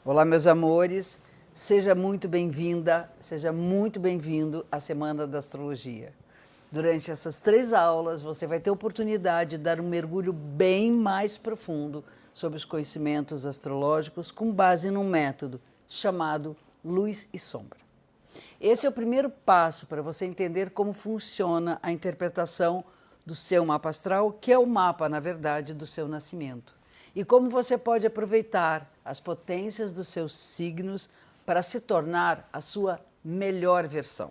Olá, meus amores, seja muito bem-vinda, seja muito bem-vindo à Semana da Astrologia. Durante essas 3 aulas, você vai ter oportunidade de dar um mergulho bem mais profundo sobre os conhecimentos astrológicos com base num método chamado luz e sombra. Esse é o primeiro passo para você entender como funciona a interpretação do seu mapa astral, que é o mapa, na verdade, do seu nascimento. E como você pode aproveitar as potências dos seus signos para se tornar a sua melhor versão.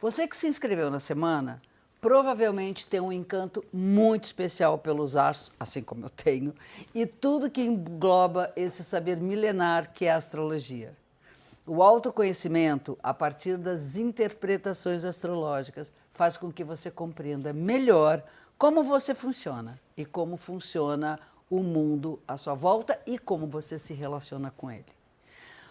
Você que se inscreveu na semana provavelmente tem um encanto muito especial pelos astros, assim como eu tenho, e tudo que engloba esse saber milenar que é a astrologia. O autoconhecimento, a partir das interpretações astrológicas, faz com que você compreenda melhor como você funciona e como funciona o mundo à sua volta e como você se relaciona com ele.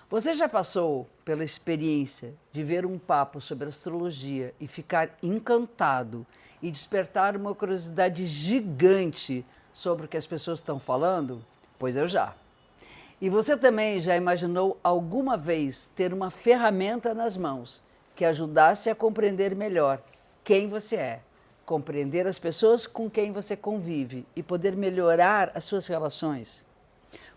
Você já passou pela experiência de ver um papo sobre astrologia e ficar encantado e despertar uma curiosidade gigante sobre o que as pessoas estão falando? Pois eu já. E você também já imaginou alguma vez ter uma ferramenta nas mãos que ajudasse a compreender melhor quem você é, compreender as pessoas com quem você convive e poder melhorar as suas relações?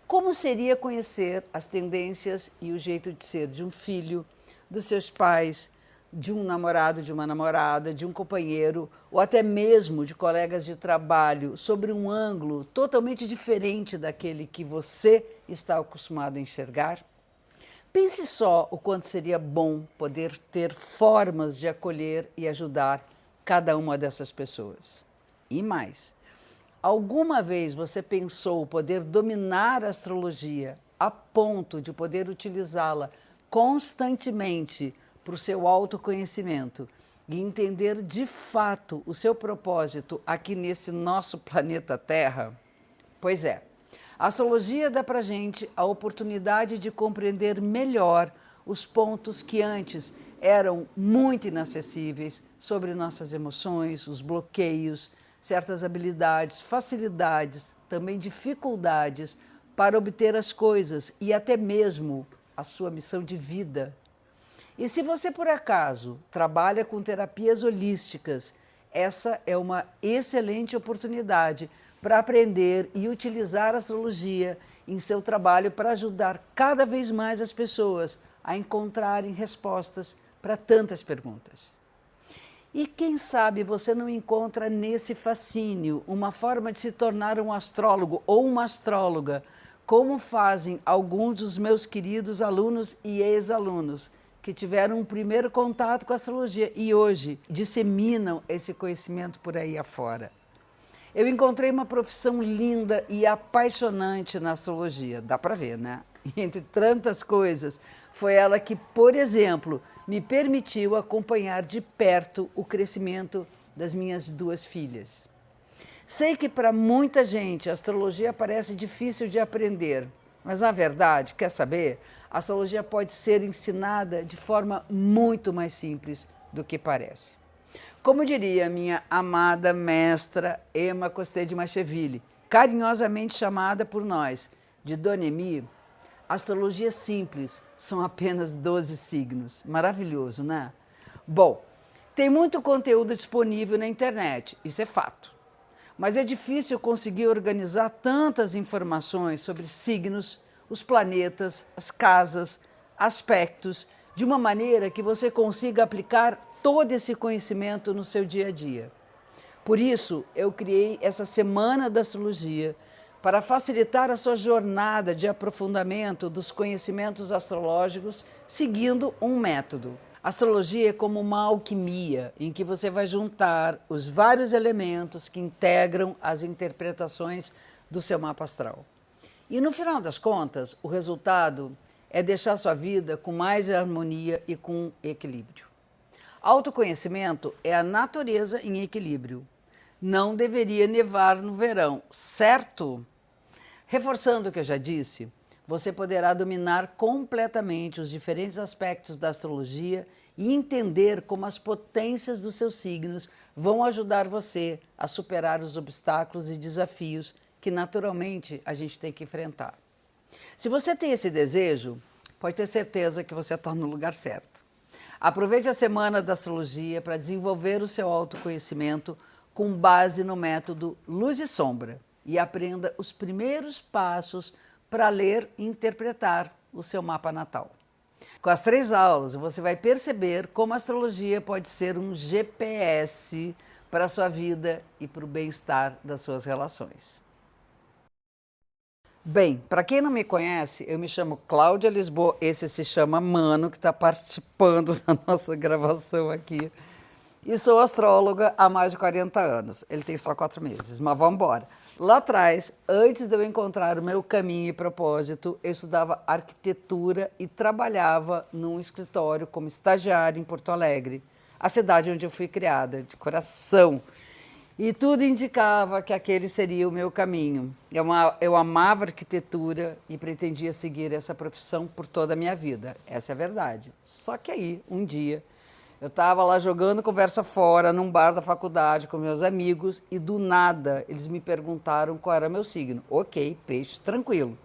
Como seria conhecer as tendências e o jeito de ser de um filho, dos seus pais, de um namorado, de uma namorada, de um companheiro ou até mesmo de colegas de trabalho sobre um ângulo totalmente diferente daquele que você está acostumado a enxergar? Pense só o quanto seria bom poder ter formas de acolher e ajudar cada uma dessas pessoas. E mais, alguma vez você pensou poder dominar a astrologia a ponto de poder utilizá-la constantemente para o seu autoconhecimento e entender de fato o seu propósito aqui nesse nosso planeta Terra? Pois é, a astrologia dá para a gente a oportunidade de compreender melhor os pontos que antes eram muito inacessíveis sobre nossas emoções, os bloqueios, certas habilidades, facilidades, também dificuldades para obter as coisas e até mesmo a sua missão de vida. E se você, por acaso, trabalha com terapias holísticas, essa é uma excelente oportunidade para aprender e utilizar a astrologia em seu trabalho para ajudar cada vez mais as pessoas a encontrarem respostas para tantas perguntas. E quem sabe você não encontra nesse fascínio uma forma de se tornar um astrólogo ou uma astróloga, como fazem alguns dos meus queridos alunos e ex-alunos que tiveram um primeiro contato com a astrologia e hoje disseminam esse conhecimento por aí afora. Eu encontrei uma profissão linda e apaixonante na astrologia, dá para ver, né? E entre tantas coisas, foi ela que, por exemplo, me permitiu acompanhar de perto o crescimento das minhas 2 filhas. Sei que para muita gente a astrologia parece difícil de aprender, mas na verdade, quer saber? A astrologia pode ser ensinada de forma muito mais simples do que parece. Como diria minha amada mestra Emma Costé de Macheville, carinhosamente chamada por nós de Dona Emi, astrologia simples são apenas 12 signos. Maravilhoso, né? Bom, tem muito conteúdo disponível na internet, isso é fato. Mas é difícil conseguir organizar tantas informações sobre signos, os planetas, as casas, aspectos, de uma maneira que você consiga aplicar todo esse conhecimento no seu dia a dia. Por isso, eu criei essa Semana da Astrologia para facilitar a sua jornada de aprofundamento dos conhecimentos astrológicos seguindo um método. A astrologia é como uma alquimia em que você vai juntar os vários elementos que integram as interpretações do seu mapa astral. E no final das contas, o resultado é deixar sua vida com mais harmonia e com equilíbrio. Autoconhecimento é a natureza em equilíbrio. Não deveria nevar no verão, certo? Reforçando o que eu já disse, você poderá dominar completamente os diferentes aspectos da astrologia e entender como as potências dos seus signos vão ajudar você a superar os obstáculos e desafios que naturalmente a gente tem que enfrentar. Se você tem esse desejo, pode ter certeza que você está no lugar certo. Aproveite a semana da astrologia para desenvolver o seu autoconhecimento com base no método Luz e Sombra e aprenda os primeiros passos para ler e interpretar o seu mapa natal. Com as 3 aulas, você vai perceber como a astrologia pode ser um GPS para a sua vida e para o bem-estar das suas relações. Bem, para quem não me conhece, eu me chamo Cláudia Lisboa, esse se chama Mano, que está participando da nossa gravação aqui. E sou astróloga há mais de 40 anos. Ele tem só 4 meses, mas vamos embora. Lá atrás, antes de eu encontrar o meu caminho e propósito, eu estudava arquitetura e trabalhava num escritório como estagiária em Porto Alegre, a cidade onde eu fui criada, de coração. E tudo indicava que aquele seria o meu caminho. Eu amava arquitetura e pretendia seguir essa profissão por toda a minha vida. Essa é a verdade. Só que aí, um dia, eu estava lá jogando conversa fora, num bar da faculdade com meus amigos, e do nada eles me perguntaram qual era meu signo. Ok, peixe, tranquilo.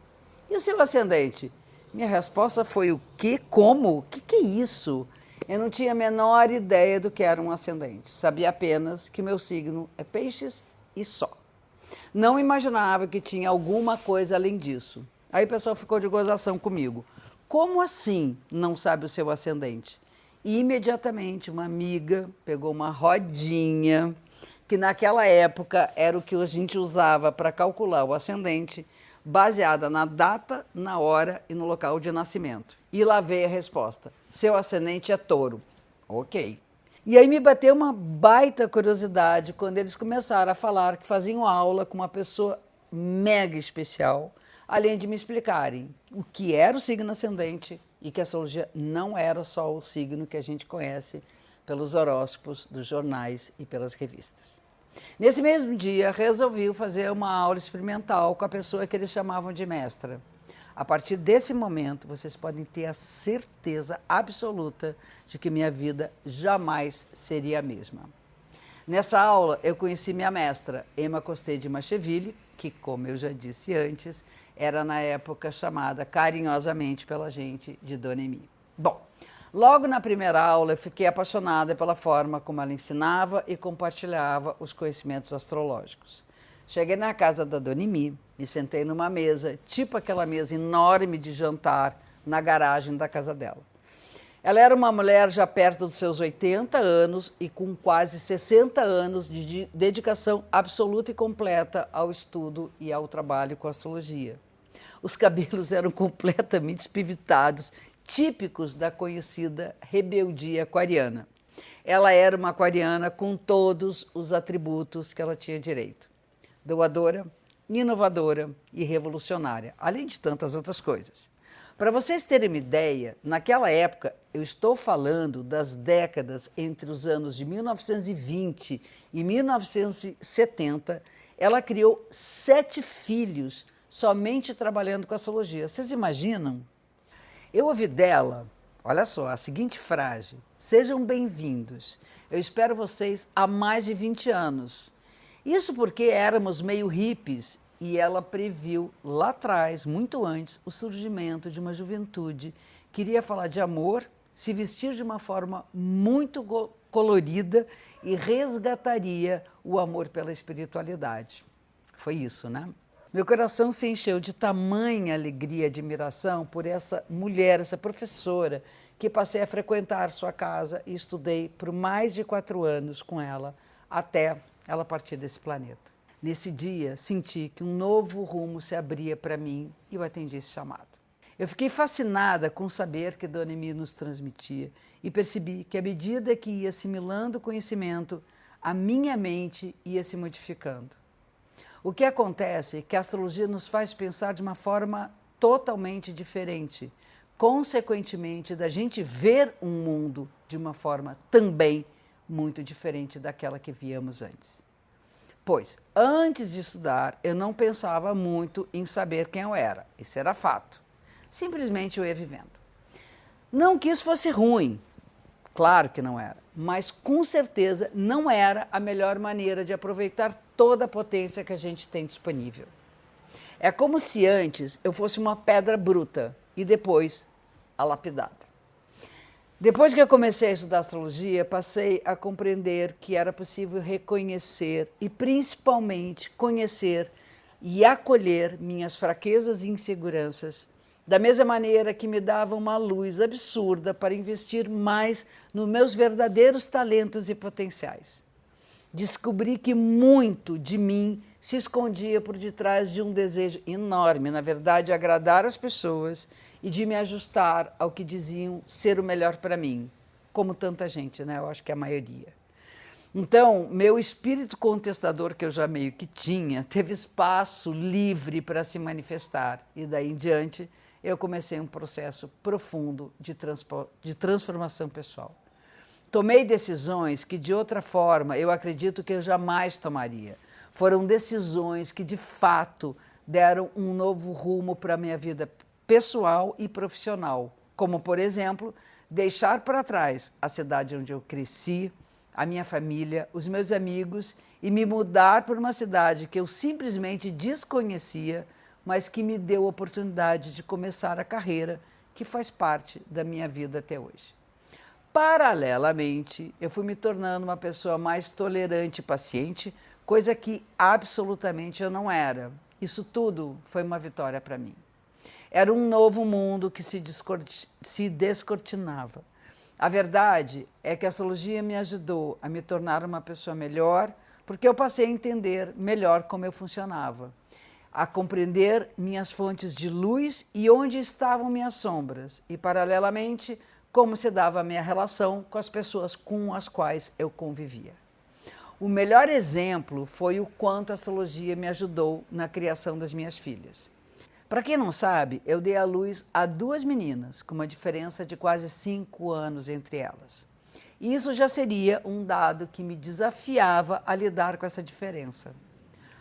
E o seu ascendente? Minha resposta foi o quê? Como? O que é isso? Eu não tinha a menor ideia do que era um ascendente. Sabia apenas que meu signo é peixes e só. Não imaginava que tinha alguma coisa além disso. Aí o pessoal ficou de gozação comigo. Como assim não sabe o seu ascendente? E imediatamente uma amiga pegou uma rodinha, que naquela época era o que a gente usava para calcular o ascendente, baseada na data, na hora e no local de nascimento. E lá veio a resposta. Seu ascendente é touro. Ok. E aí me bateu uma baita curiosidade quando eles começaram a falar que faziam aula com uma pessoa mega especial, além de me explicarem o que era o signo ascendente e que a astrologia não era só o signo que a gente conhece pelos horóscopos dos jornais e pelas revistas. Nesse mesmo dia, resolvi fazer uma aula experimental com a pessoa que eles chamavam de mestra. A partir desse momento, vocês podem ter a certeza absoluta de que minha vida jamais seria a mesma. Nessa aula, eu conheci minha mestra, Emma Costei de Macheville, que, como eu já disse antes, era na época chamada carinhosamente pela gente de Dona Emi. Bom, logo na primeira aula eu fiquei apaixonada pela forma como ela ensinava e compartilhava os conhecimentos astrológicos. Cheguei na casa da Dona Emi, me sentei numa mesa, tipo aquela mesa enorme de jantar na garagem da casa dela. Ela era uma mulher já perto dos seus 80 anos e com quase 60 anos de dedicação absoluta e completa ao estudo e ao trabalho com astrologia. Os cabelos eram completamente espivitados, típicos da conhecida rebeldia aquariana. Ela era uma aquariana com todos os atributos que ela tinha direito. Doadora, inovadora e revolucionária, além de tantas outras coisas. Para vocês terem uma ideia, naquela época, eu estou falando das décadas entre os anos de 1920 e 1970, ela criou 7 filhos somente trabalhando com astrologia. Vocês imaginam? Eu ouvi dela, olha só, a seguinte frase: sejam bem-vindos, eu espero vocês há mais de 20 anos. Isso porque éramos meio hippies e ela previu lá atrás, muito antes, o surgimento de uma juventude que iria falar de amor, se vestir de uma forma muito colorida e resgataria o amor pela espiritualidade. Foi isso, né? Meu coração se encheu de tamanha alegria e admiração por essa mulher, essa professora, que passei a frequentar sua casa e estudei por mais de 4 anos com ela, até ela partir desse planeta. Nesse dia, senti que um novo rumo se abria para mim e eu atendi esse chamado. Eu fiquei fascinada com o saber que Dona Emi nos transmitia e percebi que, à medida que ia assimilando o conhecimento, a minha mente ia se modificando. O que acontece é que a astrologia nos faz pensar de uma forma totalmente diferente, consequentemente, da gente ver um mundo de uma forma também muito diferente daquela que víamos antes. Pois, antes de estudar, eu não pensava muito em saber quem eu era. Isso era fato. Simplesmente eu ia vivendo. Não que isso fosse ruim, claro que não era, mas com certeza não era a melhor maneira de aproveitar toda a potência que a gente tem disponível. É como se antes eu fosse uma pedra bruta e depois a lapidada. Depois que eu comecei a estudar astrologia, passei a compreender que era possível reconhecer e principalmente conhecer e acolher minhas fraquezas e inseguranças, da mesma maneira que me dava uma luz absurda para investir mais nos meus verdadeiros talentos e potenciais. Descobri que muito de mim se escondia por detrás de um desejo enorme, na verdade, agradar as pessoas e de me ajustar ao que diziam ser o melhor para mim, como tanta gente, né? Eu acho que a maioria. Então, meu espírito contestador, que eu já meio que tinha, teve espaço livre para se manifestar. E daí em diante, eu comecei um processo profundo de transformação pessoal. Tomei decisões que, de outra forma, eu acredito que eu jamais tomaria. Foram decisões que, de fato, deram um novo rumo para a minha vida pessoal e profissional, como, por exemplo, deixar para trás a cidade onde eu cresci, a minha família, os meus amigos e me mudar para uma cidade que eu simplesmente desconhecia, mas que me deu a oportunidade de começar a carreira que faz parte da minha vida até hoje. Paralelamente, eu fui me tornando uma pessoa mais tolerante e paciente, coisa que absolutamente eu não era. Isso tudo foi uma vitória para mim. Era um novo mundo que se descortinava. A verdade é que a astrologia me ajudou a me tornar uma pessoa melhor, porque eu passei a entender melhor como eu funcionava, a compreender minhas fontes de luz e onde estavam minhas sombras, e, paralelamente, como se dava a minha relação com as pessoas com as quais eu convivia. O melhor exemplo foi o quanto a astrologia me ajudou na criação das minhas filhas. Para quem não sabe, eu dei à luz a 2 meninas, com uma diferença de quase 5 anos entre elas. E isso já seria um dado que me desafiava a lidar com essa diferença.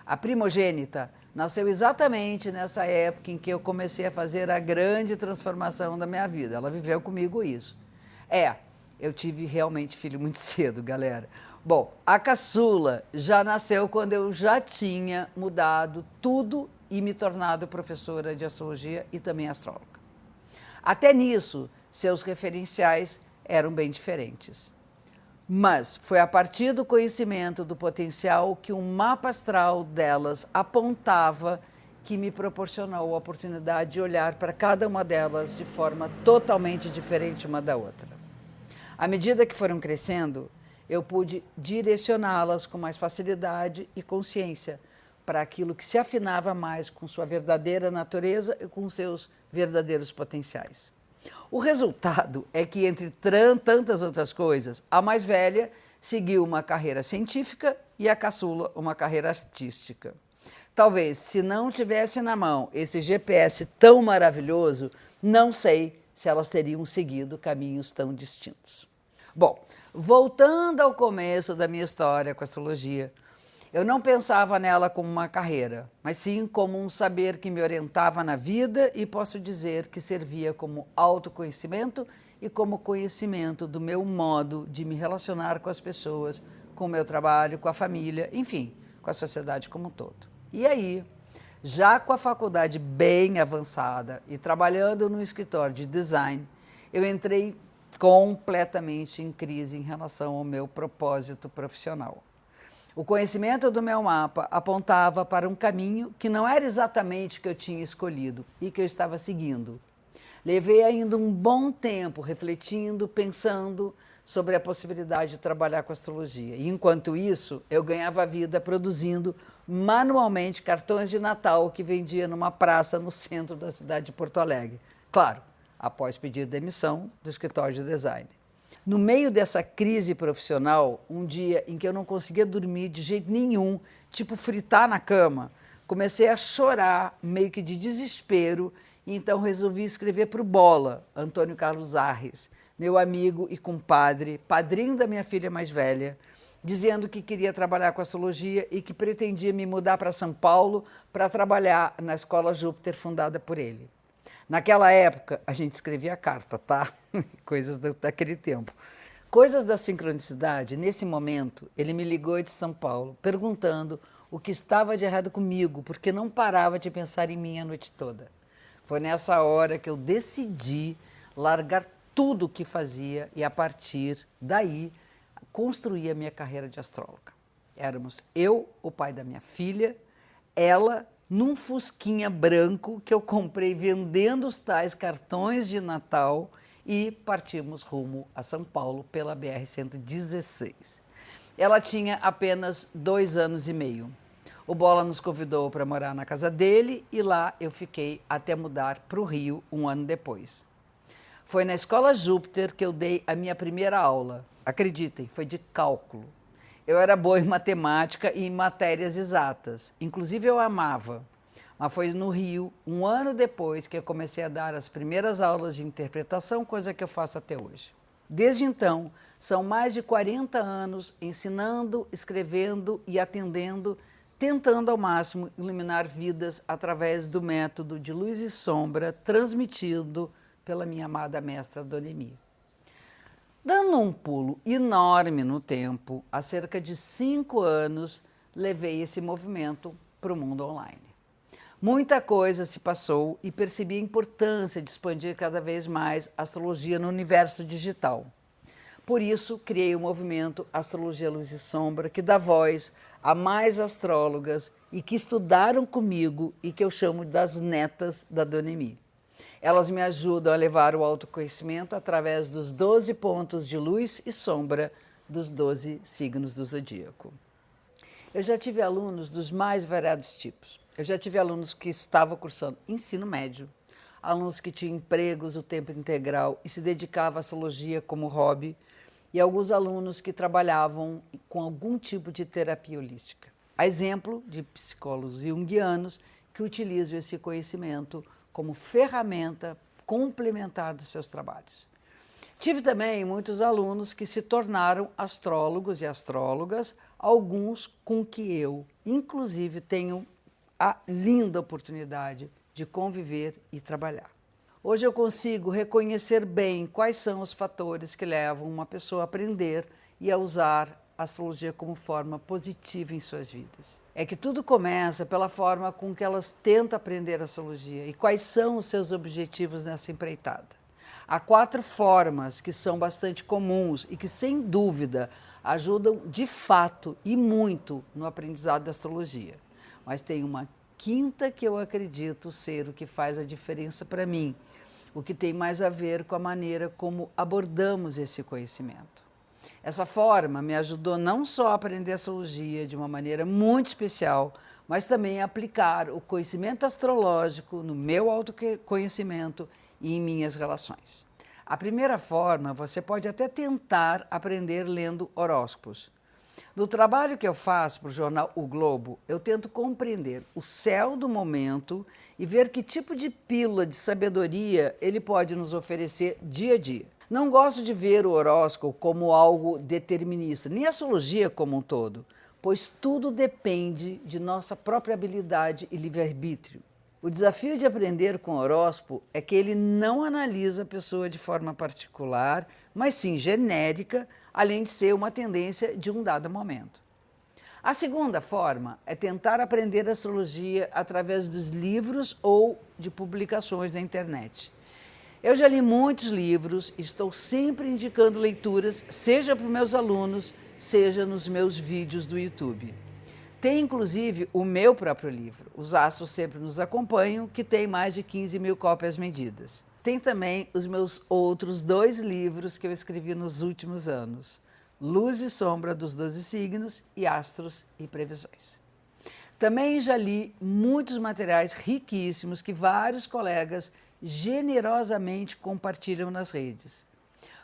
A primogênita nasceu exatamente nessa época em que eu comecei a fazer a grande transformação da minha vida. Ela viveu comigo isso. Eu tive realmente filho muito cedo, galera. Bom, a caçula já nasceu quando eu já tinha mudado tudo e me tornado professora de astrologia e também astróloga. Até nisso, seus referenciais eram bem diferentes. Mas foi a partir do conhecimento do potencial que um mapa astral delas apontava que me proporcionou a oportunidade de olhar para cada uma delas de forma totalmente diferente uma da outra. À medida que foram crescendo, eu pude direcioná-las com mais facilidade e consciência para aquilo que se afinava mais com sua verdadeira natureza e com seus verdadeiros potenciais. O resultado é que, entre tantas outras coisas, a mais velha seguiu uma carreira científica e a caçula uma carreira artística. Talvez, se não tivesse na mão esse GPS tão maravilhoso, não sei se elas teriam seguido caminhos tão distintos. Bom, voltando ao começo da minha história com a astrologia, eu não pensava nela como uma carreira, mas sim como um saber que me orientava na vida e posso dizer que servia como autoconhecimento e como conhecimento do meu modo de me relacionar com as pessoas, com o meu trabalho, com a família, enfim, com a sociedade como um todo. E aí, já com a faculdade bem avançada e trabalhando no escritório de design, eu entrei completamente em crise em relação ao meu propósito profissional. O conhecimento do meu mapa apontava para um caminho que não era exatamente o que eu tinha escolhido e que eu estava seguindo. Levei ainda um bom tempo refletindo, pensando sobre a possibilidade de trabalhar com astrologia. E, enquanto isso, eu ganhava vida produzindo manualmente cartões de Natal que vendia numa praça no centro da cidade de Porto Alegre. Claro, após pedir demissão do escritório de design. No meio dessa crise profissional, um dia em que eu não conseguia dormir de jeito nenhum, tipo fritar na cama, comecei a chorar, meio que de desespero, e então resolvi escrever para o Bola, Antônio Carlos Arres, meu amigo e compadre, padrinho da minha filha mais velha, dizendo que queria trabalhar com astrologia e que pretendia me mudar para São Paulo para trabalhar na Escola Júpiter, fundada por ele. Naquela época, a gente escrevia carta, tá? Coisas daquele tempo. Coisas da sincronicidade, nesse momento, ele me ligou de São Paulo, perguntando o que estava de errado comigo, porque não parava de pensar em mim a noite toda. Foi nessa hora que eu decidi largar tudo o que fazia e, a partir daí, construir a minha carreira de astróloga. Éramos eu, o pai da minha filha, ela num fusquinha branco que eu comprei vendendo os tais cartões de Natal e partimos rumo a São Paulo pela BR-116. Ela tinha apenas 2 anos e meio. O Bola nos convidou para morar na casa dele e lá eu fiquei até mudar para o Rio 1 ano depois. Foi na Escola Júpiter que eu dei a minha primeira aula. Acreditem, foi de cálculo. Eu era boa em matemática e em matérias exatas. Inclusive eu amava. Mas foi no Rio, 1 ano depois, que eu comecei a dar as primeiras aulas de interpretação, coisa que eu faço até hoje. Desde então, são mais de 40 anos ensinando, escrevendo e atendendo, tentando ao máximo iluminar vidas através do método de luz e sombra transmitido pela minha amada mestra Dona Emi. Dando um pulo enorme no tempo, há cerca de 5 anos, levei esse movimento para o mundo online. Muita coisa se passou e percebi a importância de expandir cada vez mais a astrologia no universo digital. Por isso, criei o movimento Astrologia Luz e Sombra, que dá voz a mais astrólogas e que estudaram comigo e que eu chamo das netas da Dona Emi. Elas me ajudam a levar o autoconhecimento através dos 12 pontos de luz e sombra dos 12 signos do zodíaco. Eu já tive alunos dos mais variados tipos. Eu já tive alunos que estavam cursando ensino médio, alunos que tinham empregos o tempo integral e se dedicavam à astrologia como hobby, e alguns alunos que trabalhavam com algum tipo de terapia holística. A exemplo de psicólogos junguianos que utilizam esse conhecimento como ferramenta complementar dos seus trabalhos. Tive também muitos alunos que se tornaram astrólogos e astrólogas, alguns com que eu, inclusive, tenho a linda oportunidade de conviver e trabalhar. Hoje eu consigo reconhecer bem quais são os fatores que levam uma pessoa a aprender e a usar a astrologia como forma positiva em suas vidas. É que tudo começa pela forma com que elas tentam aprender a astrologia e quais são os seus objetivos nessa empreitada. Há 4 formas que são bastante comuns e que, sem dúvida, ajudam de fato e muito no aprendizado da astrologia. Mas tem uma 5ª que eu acredito ser o que faz a diferença para mim, o que tem mais a ver com a maneira como abordamos esse conhecimento. Essa forma me ajudou não só a aprender astrologia de uma maneira muito especial, mas também a aplicar o conhecimento astrológico no meu autoconhecimento e em minhas relações. A primeira forma, você pode até tentar aprender lendo horóscopos. No trabalho que eu faço para o jornal O Globo, eu tento compreender o céu do momento e ver que tipo de pílula de sabedoria ele pode nos oferecer dia a dia. Não gosto de ver o horóscopo como algo determinista, nem a astrologia como um todo, pois tudo depende de nossa própria habilidade e livre-arbítrio. O desafio de aprender com o horóscopo é que ele não analisa a pessoa de forma particular, mas sim genérica, além de ser uma tendência de um dado momento. A segunda forma é tentar aprender astrologia através dos livros ou de publicações na internet. Eu já li muitos livros e estou sempre indicando leituras, seja para os meus alunos, seja nos meus vídeos do YouTube. Tem inclusive o meu próprio livro, Os Astros Sempre Nos Acompanham, que tem mais de 15 mil cópias vendidas. Tem também os meus outros 2 livros que eu escrevi nos últimos anos, Luz e Sombra dos 12 Signos e Astros e Previsões. Também já li muitos materiais riquíssimos que vários colegas generosamente compartilham nas redes.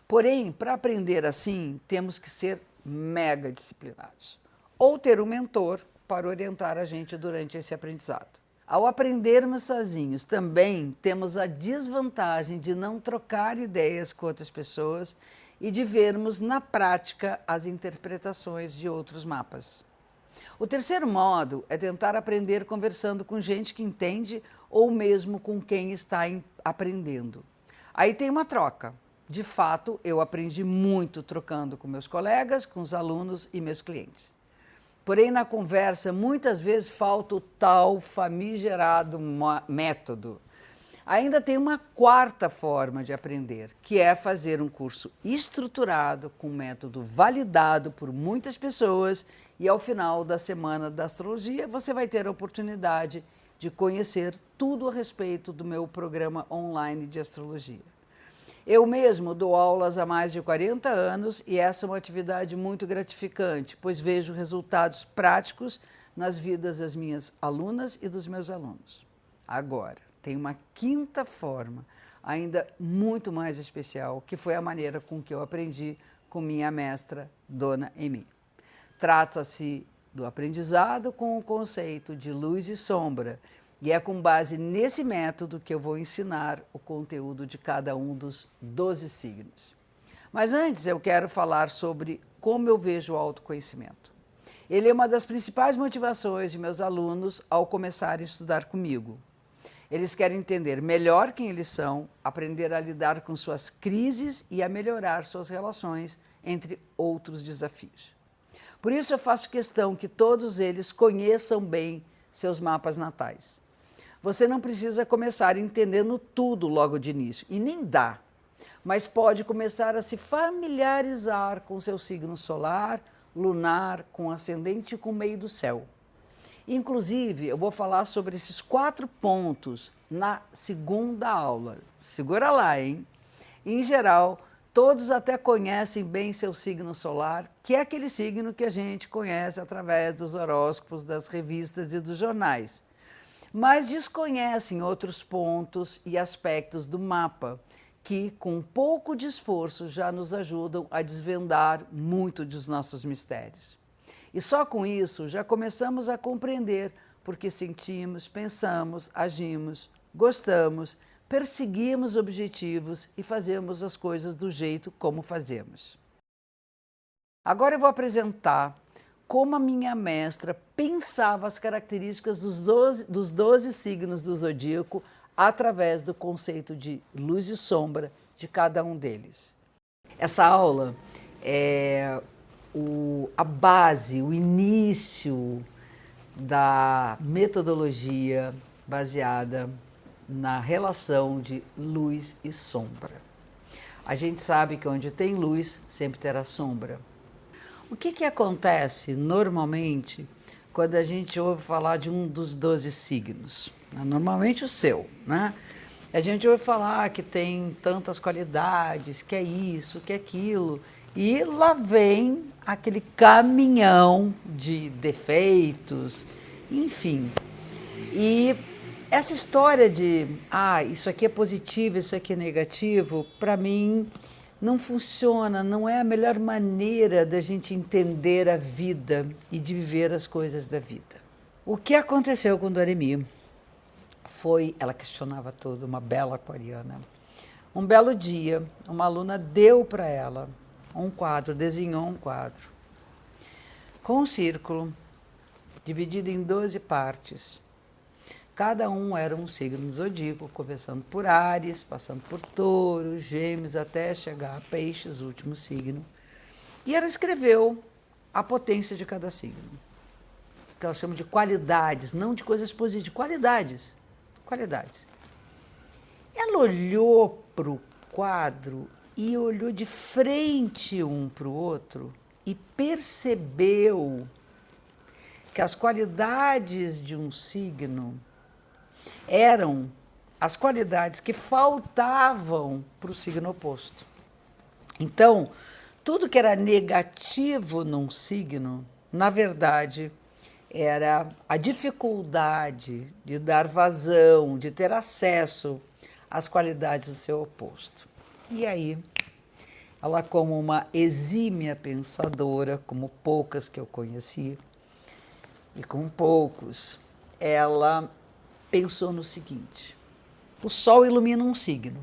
Porém, para aprender assim, temos que ser mega disciplinados ou ter um mentor para orientar a gente durante esse aprendizado. Ao aprendermos sozinhos, também temos a desvantagem de não trocar ideias com outras pessoas e de vermos na prática as interpretações de outros mapas. O terceiro modo é tentar aprender conversando com gente que entende ou mesmo com quem está aprendendo. Aí tem uma troca. De fato, eu aprendi muito trocando com meus colegas, com os alunos e meus clientes. Porém, na conversa, muitas vezes falta o tal famigerado método. Ainda tem uma quarta forma de aprender, que é fazer um curso estruturado, com método validado por muitas pessoas, e ao final da Semana da Astrologia você vai ter a oportunidade de conhecer tudo a respeito do meu programa online de astrologia. Eu mesmo dou aulas há mais de 40 anos e essa é uma atividade muito gratificante, pois vejo resultados práticos nas vidas das minhas alunas e dos meus alunos. Agora, tem uma quinta forma, ainda muito mais especial, que foi a maneira com que eu aprendi com minha mestra, Dona Emi. Trata-se do aprendizado com o conceito de luz e sombra, e é com base nesse método que eu vou ensinar o conteúdo de cada um dos 12 signos. Mas antes eu quero falar sobre como eu vejo o autoconhecimento. Ele é uma das principais motivações de meus alunos ao começar a estudar comigo. Eles querem entender melhor quem eles são, aprender a lidar com suas crises e a melhorar suas relações, entre outros desafios. Por isso eu faço questão que todos eles conheçam bem seus mapas natais. Você não precisa começar entendendo tudo logo de início, e nem dá, mas pode começar a se familiarizar com seu signo solar, lunar, com ascendente e com o meio do céu. Inclusive, eu vou falar sobre esses 4 pontos na segunda aula. Segura lá, hein? Em geral, todos até conhecem bem seu signo solar, que é aquele signo que a gente conhece através dos horóscopos, das revistas e dos jornais. Mas desconhecem outros pontos e aspectos do mapa, que, com um pouco de esforço, já nos ajudam a desvendar muito dos nossos mistérios. E só com isso já começamos a compreender por que sentimos, pensamos, agimos, gostamos, perseguimos objetivos e fazemos as coisas do jeito como fazemos. Agora eu vou apresentar como a minha mestra pensava as características dos 12 signos do zodíaco através do conceito de luz e sombra de cada um deles. Essa aula é a base, o início da metodologia baseada na relação de luz e sombra. A gente sabe que onde tem luz, sempre terá sombra. O que acontece normalmente quando a gente ouve falar de um dos 12 signos? Normalmente o seu, né? A gente ouve falar que tem tantas qualidades, que é isso, que é aquilo, e lá vem aquele caminhão de defeitos, enfim. E essa história de, isso aqui é positivo, isso aqui é negativo, para mim não funciona, não é a melhor maneira da gente entender a vida e de viver as coisas da vida. O que aconteceu com Dona Emi foi, ela questionava tudo, uma bela aquariana. Um belo dia, uma aluna deu para ela um quadro, desenhou um quadro, com um círculo, dividido em 12 partes. Cada um era um signo do zodíaco, começando por Áries, passando por Touro, Gêmeos, até chegar a Peixes, o último signo. E ela escreveu a potência de cada signo, que ela chama de qualidades, não de coisas positivas, de qualidades. Qualidades. Ela olhou para o quadro e olhou de frente um para o outro e percebeu que as qualidades de um signo eram as qualidades que faltavam para o signo oposto. Então, tudo que era negativo num signo, na verdade, era a dificuldade de dar vazão, de ter acesso às qualidades do seu oposto. E aí, ela, como uma exímia pensadora, como poucas que eu conheci, e com poucos, ela pensou no seguinte: o Sol ilumina um signo.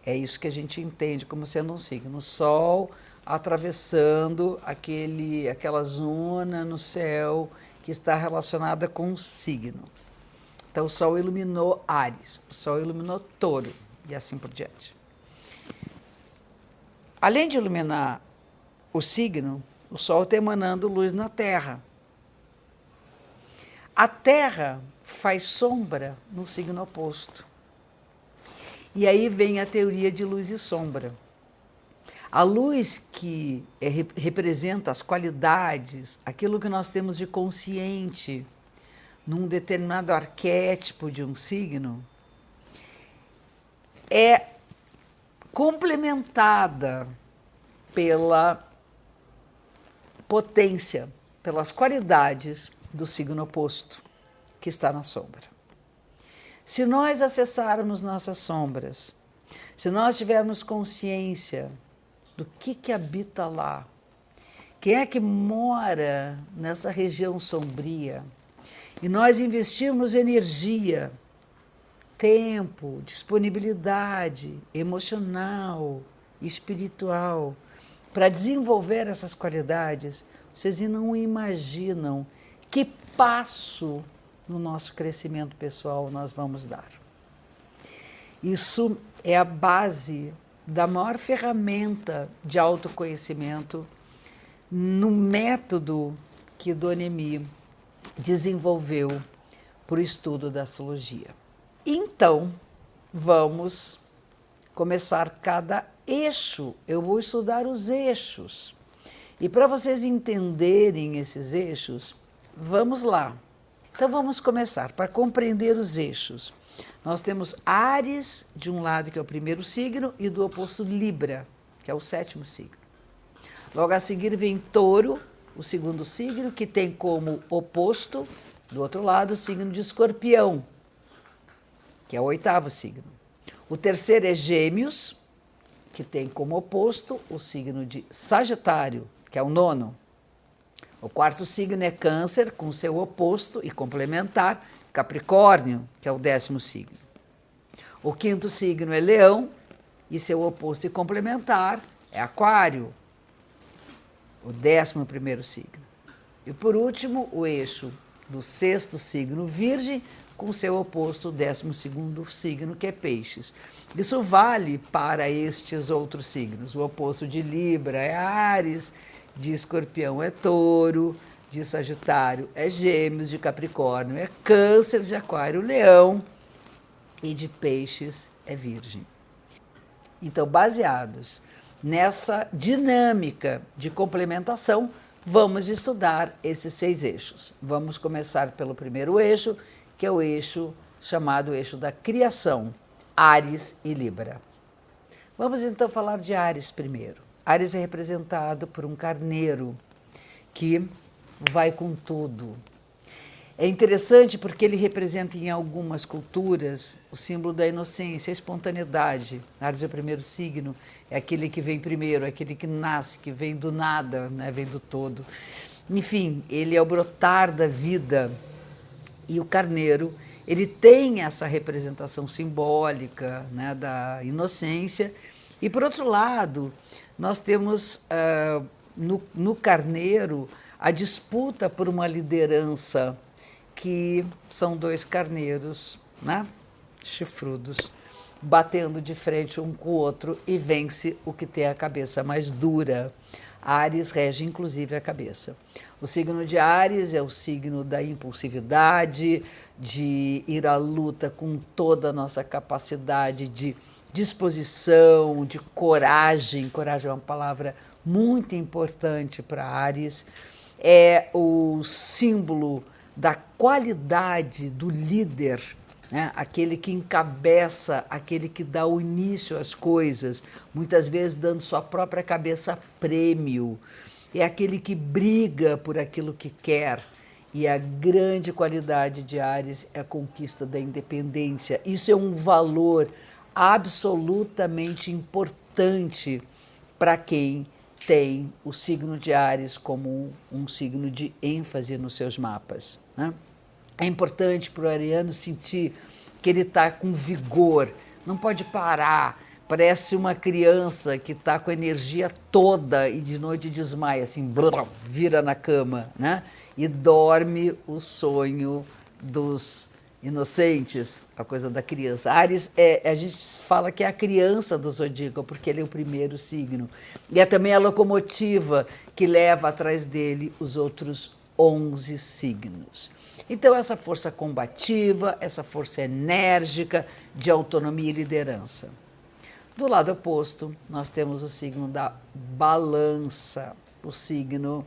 É isso que a gente entende como sendo um signo. O Sol atravessando aquela zona no céu que está relacionada com um signo. Então, o Sol iluminou Áries, o Sol iluminou Touro, e assim por diante. Além de iluminar o signo, o Sol está emanando luz na Terra. A Terra faz sombra no signo oposto. E aí vem a teoria de luz e sombra. A luz que representa as qualidades, aquilo que nós temos de consciente num determinado arquétipo de um signo, é complementada pela potência, pelas qualidades do signo oposto que está na sombra. Se nós acessarmos nossas sombras, se nós tivermos consciência do que habita lá, quem é que mora nessa região sombria, e nós investirmos energia, tempo, disponibilidade emocional, espiritual, para desenvolver essas qualidades, vocês não imaginam que passo no nosso crescimento pessoal nós vamos dar. Isso é a base da maior ferramenta de autoconhecimento no método que Dona Emi desenvolveu para o estudo da astrologia. Então, vamos começar cada eixo. Eu vou estudar os eixos. E para vocês entenderem esses eixos, vamos lá. Então, vamos começar. Para compreender os eixos, nós temos Áries, de um lado, que é o primeiro signo, e do oposto Libra, que é o sétimo signo. Logo a seguir vem Touro, o segundo signo, que tem como oposto, do outro lado, o signo de Escorpião, que é o oitavo signo. O terceiro é Gêmeos, que tem como oposto o signo de Sagitário, que é o nono. O quarto signo é Câncer, com seu oposto e complementar, Capricórnio, que é o décimo signo. O quinto signo é Leão, e seu oposto e complementar é Aquário, o 11º signo. E por último, o eixo do sexto signo, Virgem, com seu oposto, o 12º signo, que é Peixes. Isso vale para estes outros signos. O oposto de Libra é Áries, de Escorpião é Touro, de Sagitário é Gêmeos, de Capricórnio é Câncer, de Aquário Leão e de Peixes é Virgem. Então, baseados nessa dinâmica de complementação, vamos estudar esses 6 eixos. Vamos começar pelo primeiro eixo, que é o eixo chamado eixo da criação, Áries e Libra. Vamos então falar de Áries primeiro. Áries é representado por um carneiro que vai com tudo. É interessante porque ele representa em algumas culturas o símbolo da inocência, a espontaneidade. Áries é o primeiro signo, é aquele que vem primeiro, é aquele que nasce, que vem do nada, né? Vem do todo. Enfim, ele é o brotar da vida. E o carneiro, ele tem essa representação simbólica, né, da inocência. E, por outro lado, nós temos no carneiro a disputa por uma liderança, que são 2 carneiros, né, chifrudos, batendo de frente um com o outro, e vence o que tem a cabeça mais dura. Áries rege inclusive a cabeça. O signo de Áries é o signo da impulsividade, de ir à luta com toda a nossa capacidade de disposição, de coragem. Coragem é uma palavra muito importante para Áries. É o símbolo da qualidade do líder, né? Aquele que encabeça, aquele que dá o início às coisas, muitas vezes dando sua própria cabeça a prêmio. É aquele que briga por aquilo que quer. E a grande qualidade de Áries é a conquista da independência. Isso é um valor absolutamente importante para quem tem o signo de Áries como um signo de ênfase nos seus mapas, né? É importante para o ariano sentir que ele está com vigor, não pode parar, parece uma criança que está com a energia toda e de noite desmaia, assim, blá, vira na cama, né? E dorme o sonho dos inocentes, a coisa da criança. Áries, a gente fala que é a criança do zodíaco, porque ele é o primeiro signo. E é também a locomotiva que leva atrás dele os outros 11 signos. Então, essa força combativa, essa força enérgica de autonomia e liderança. Do lado oposto, nós temos o signo da balança, o signo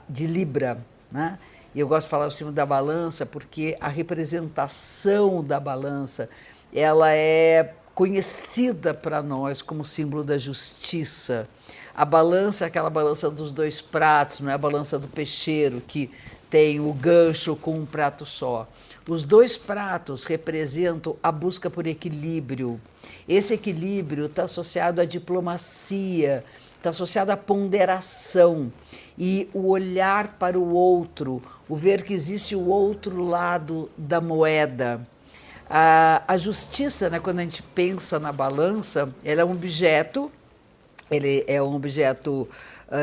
de Libra, né? E eu gosto de falar o signo da balança porque a representação da balança, ela é conhecida para nós como símbolo da justiça. A balança é aquela balança dos dois pratos, não é a balança do peixeiro, que tem o gancho com um prato só. Os dois pratos representam a busca por equilíbrio. Esse equilíbrio está associado à diplomacia, está associado à ponderação e o olhar para o outro, o ver que existe o outro lado da moeda. A justiça, né, quando a gente pensa na balança, ela é um objeto, ele é um objeto,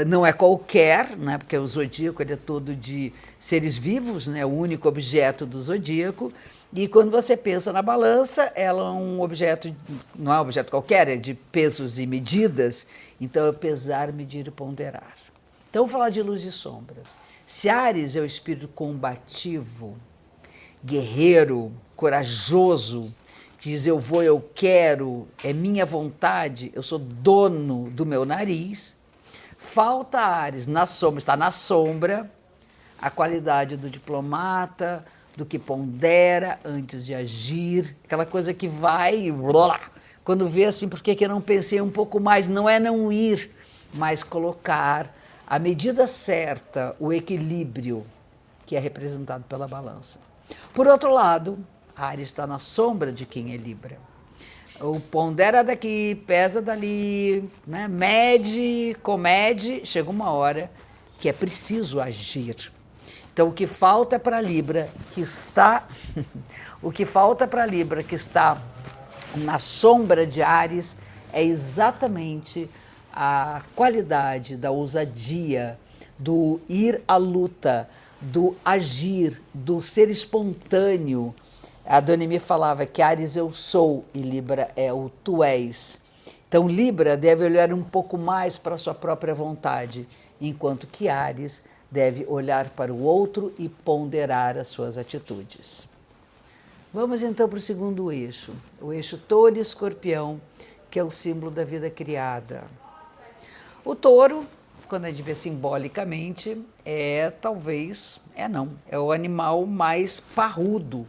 não é qualquer, né, porque o zodíaco ele é todo de seres vivos, né, o único objeto do zodíaco, e quando você pensa na balança, ela é um objeto, não é um objeto qualquer, é de pesos e medidas, então é pesar, medir e ponderar. Então, vou falar de luz e sombra. Se Áries é o espírito combativo, guerreiro, corajoso, que diz eu vou, eu quero, é minha vontade, eu sou dono do meu nariz, falta Áries na sombra, está na sombra, a qualidade do diplomata, do que pondera antes de agir, aquela coisa que vai, quando vê assim, por que eu não pensei um pouco mais? Não é não ir, mas colocar a medida certa, o equilíbrio que é representado pela balança. Por outro lado, Áries está na sombra de quem é Libra. O pondera daqui, pesa dali, né? Mede, comede, chega uma hora que é preciso agir. Então, o que falta para Libra que está o que falta para Libra que está na sombra de Áries é exatamente a qualidade da ousadia, do ir à luta, do agir, do ser espontâneo. A Dona Emi falava que Áries eu sou e Libra é o tu és. Então, Libra deve olhar um pouco mais para a sua própria vontade, enquanto que Áries deve olhar para o outro e ponderar as suas atitudes. Vamos então para o segundo eixo, o eixo Touro e Escorpião, que é o símbolo da vida criada. O touro, quando a gente vê simbolicamente, é o animal mais parrudo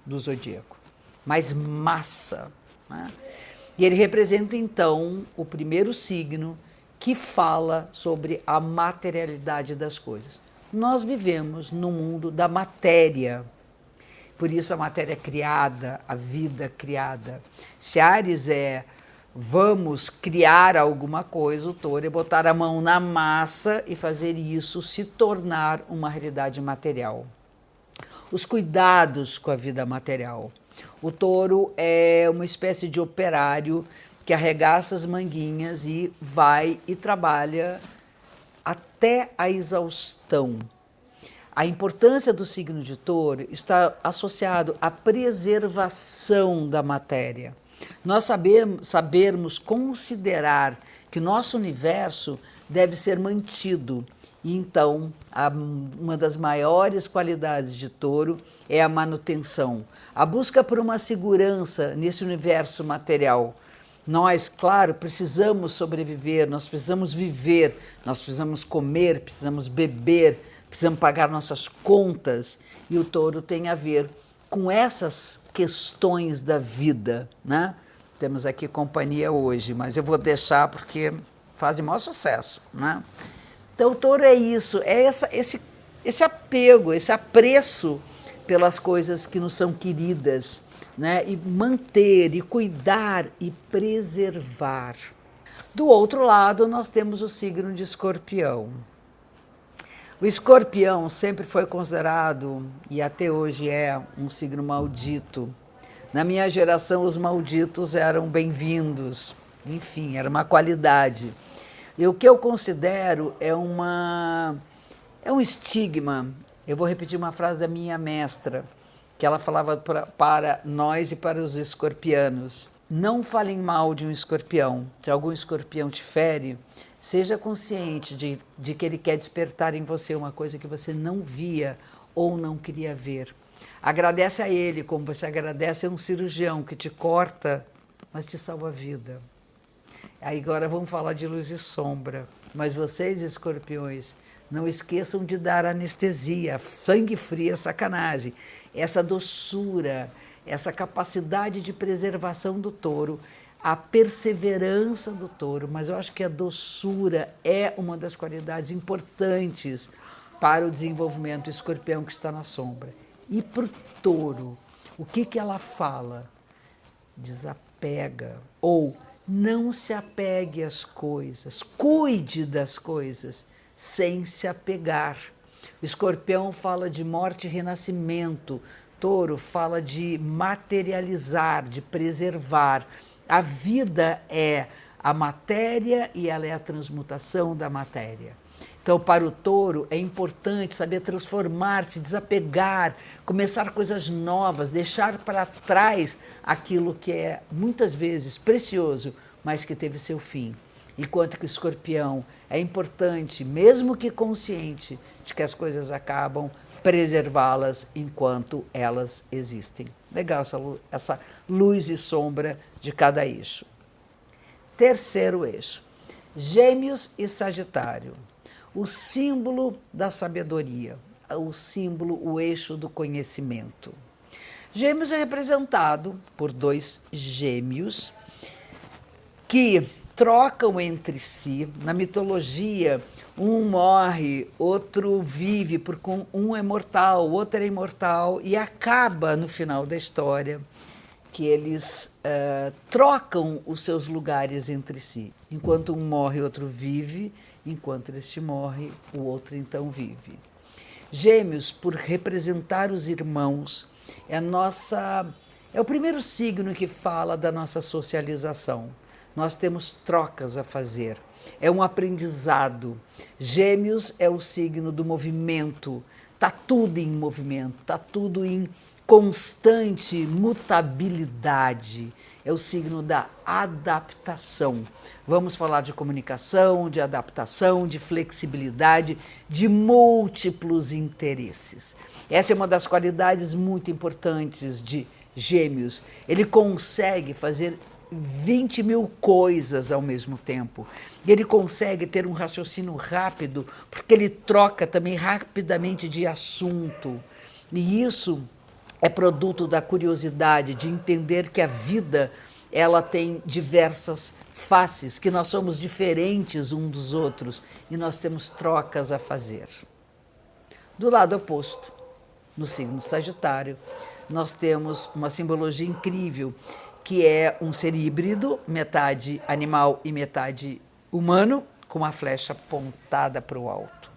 do zodíaco, mais massa, né? E ele representa então o primeiro signo que fala sobre a materialidade das coisas. Nós vivemos no mundo da matéria, por isso a matéria criada, a vida criada. Se Áries é vamos criar alguma coisa, o touro é botar a mão na massa e fazer isso se tornar uma realidade material. Os cuidados com a vida material. O touro é uma espécie de operário que arregaça as manguinhas e vai e trabalha até a exaustão. A importância do signo de touro está associado à preservação da matéria. Nós sabermos considerar que nosso universo deve ser mantido. E então, uma das maiores qualidades de touro é a manutenção, a busca por uma segurança nesse universo material. Nós, claro, precisamos sobreviver, nós precisamos viver, nós precisamos comer, precisamos beber, precisamos pagar nossas contas. E o touro tem a ver com essas questões da vida, né? Temos aqui companhia hoje, mas eu vou deixar porque fazem maior sucesso, né? Então, o touro é isso, é esse apego, esse apreço pelas coisas que nos são queridas, né? E manter, e cuidar, e preservar. Do outro lado, nós temos o signo de Escorpião. O Escorpião sempre foi considerado, e até hoje é, um signo maldito. Na minha geração, os malditos eram bem-vindos, enfim, era uma qualidade. E o que eu considero é um estigma. Eu vou repetir uma frase da minha mestra, que ela falava para nós e para os escorpianos. Não falem mal de um escorpião. Se algum escorpião te fere, seja consciente de que ele quer despertar em você uma coisa que você não via ou não queria ver. Agradece a ele como você agradece a um cirurgião que te corta, mas te salva a vida. Aí agora vamos falar de luz e sombra. Mas vocês, escorpiões, não esqueçam de dar anestesia. Sangue frio é sacanagem. Essa doçura, essa capacidade de preservação do touro, a perseverança do touro, mas eu acho que a doçura é uma das qualidades importantes para o desenvolvimento do escorpião que está na sombra. E para o touro, o que ela fala? Desapega, ou não se apegue às coisas, cuide das coisas sem se apegar. O escorpião fala de morte e renascimento, touro fala de materializar, de preservar. A vida é a matéria e ela é a transmutação da matéria. Então, para o touro, é importante saber transformar-se, desapegar, começar coisas novas, deixar para trás aquilo que é, muitas vezes, precioso, mas que teve seu fim. Enquanto que o escorpião é importante, mesmo que consciente, de que as coisas acabam, preservá-las enquanto elas existem. Legal essa luz e sombra de cada eixo. Terceiro eixo, Gêmeos e Sagitário. O símbolo da sabedoria, o símbolo, o eixo do conhecimento. Gêmeos é representado por dois gêmeos que trocam entre si. Na mitologia, um morre, outro vive, porque um é mortal, o outro é imortal, e acaba no final da história que eles trocam os seus lugares entre si. Enquanto um morre, outro vive, enquanto este morre, o outro então vive. Gêmeos, por representar os irmãos, é o primeiro signo que fala da nossa socialização. Nós temos trocas a fazer, é um aprendizado. Gêmeos é o signo do movimento, está tudo em movimento, está tudo em constante mutabilidade. É o signo da adaptação. Vamos falar de comunicação, de adaptação, de flexibilidade, de múltiplos interesses. Essa é uma das qualidades muito importantes de Gêmeos. Ele consegue fazer 20 mil coisas ao mesmo tempo. E ele consegue ter um raciocínio rápido, porque ele troca também rapidamente de assunto. E isso é produto da curiosidade de entender que a vida ela tem diversas faces, que nós somos diferentes uns dos outros e nós temos trocas a fazer. Do lado oposto, no signo Sagitário, nós temos uma simbologia incrível, que é um ser híbrido, metade animal e metade humano, com uma flecha apontada para o alto.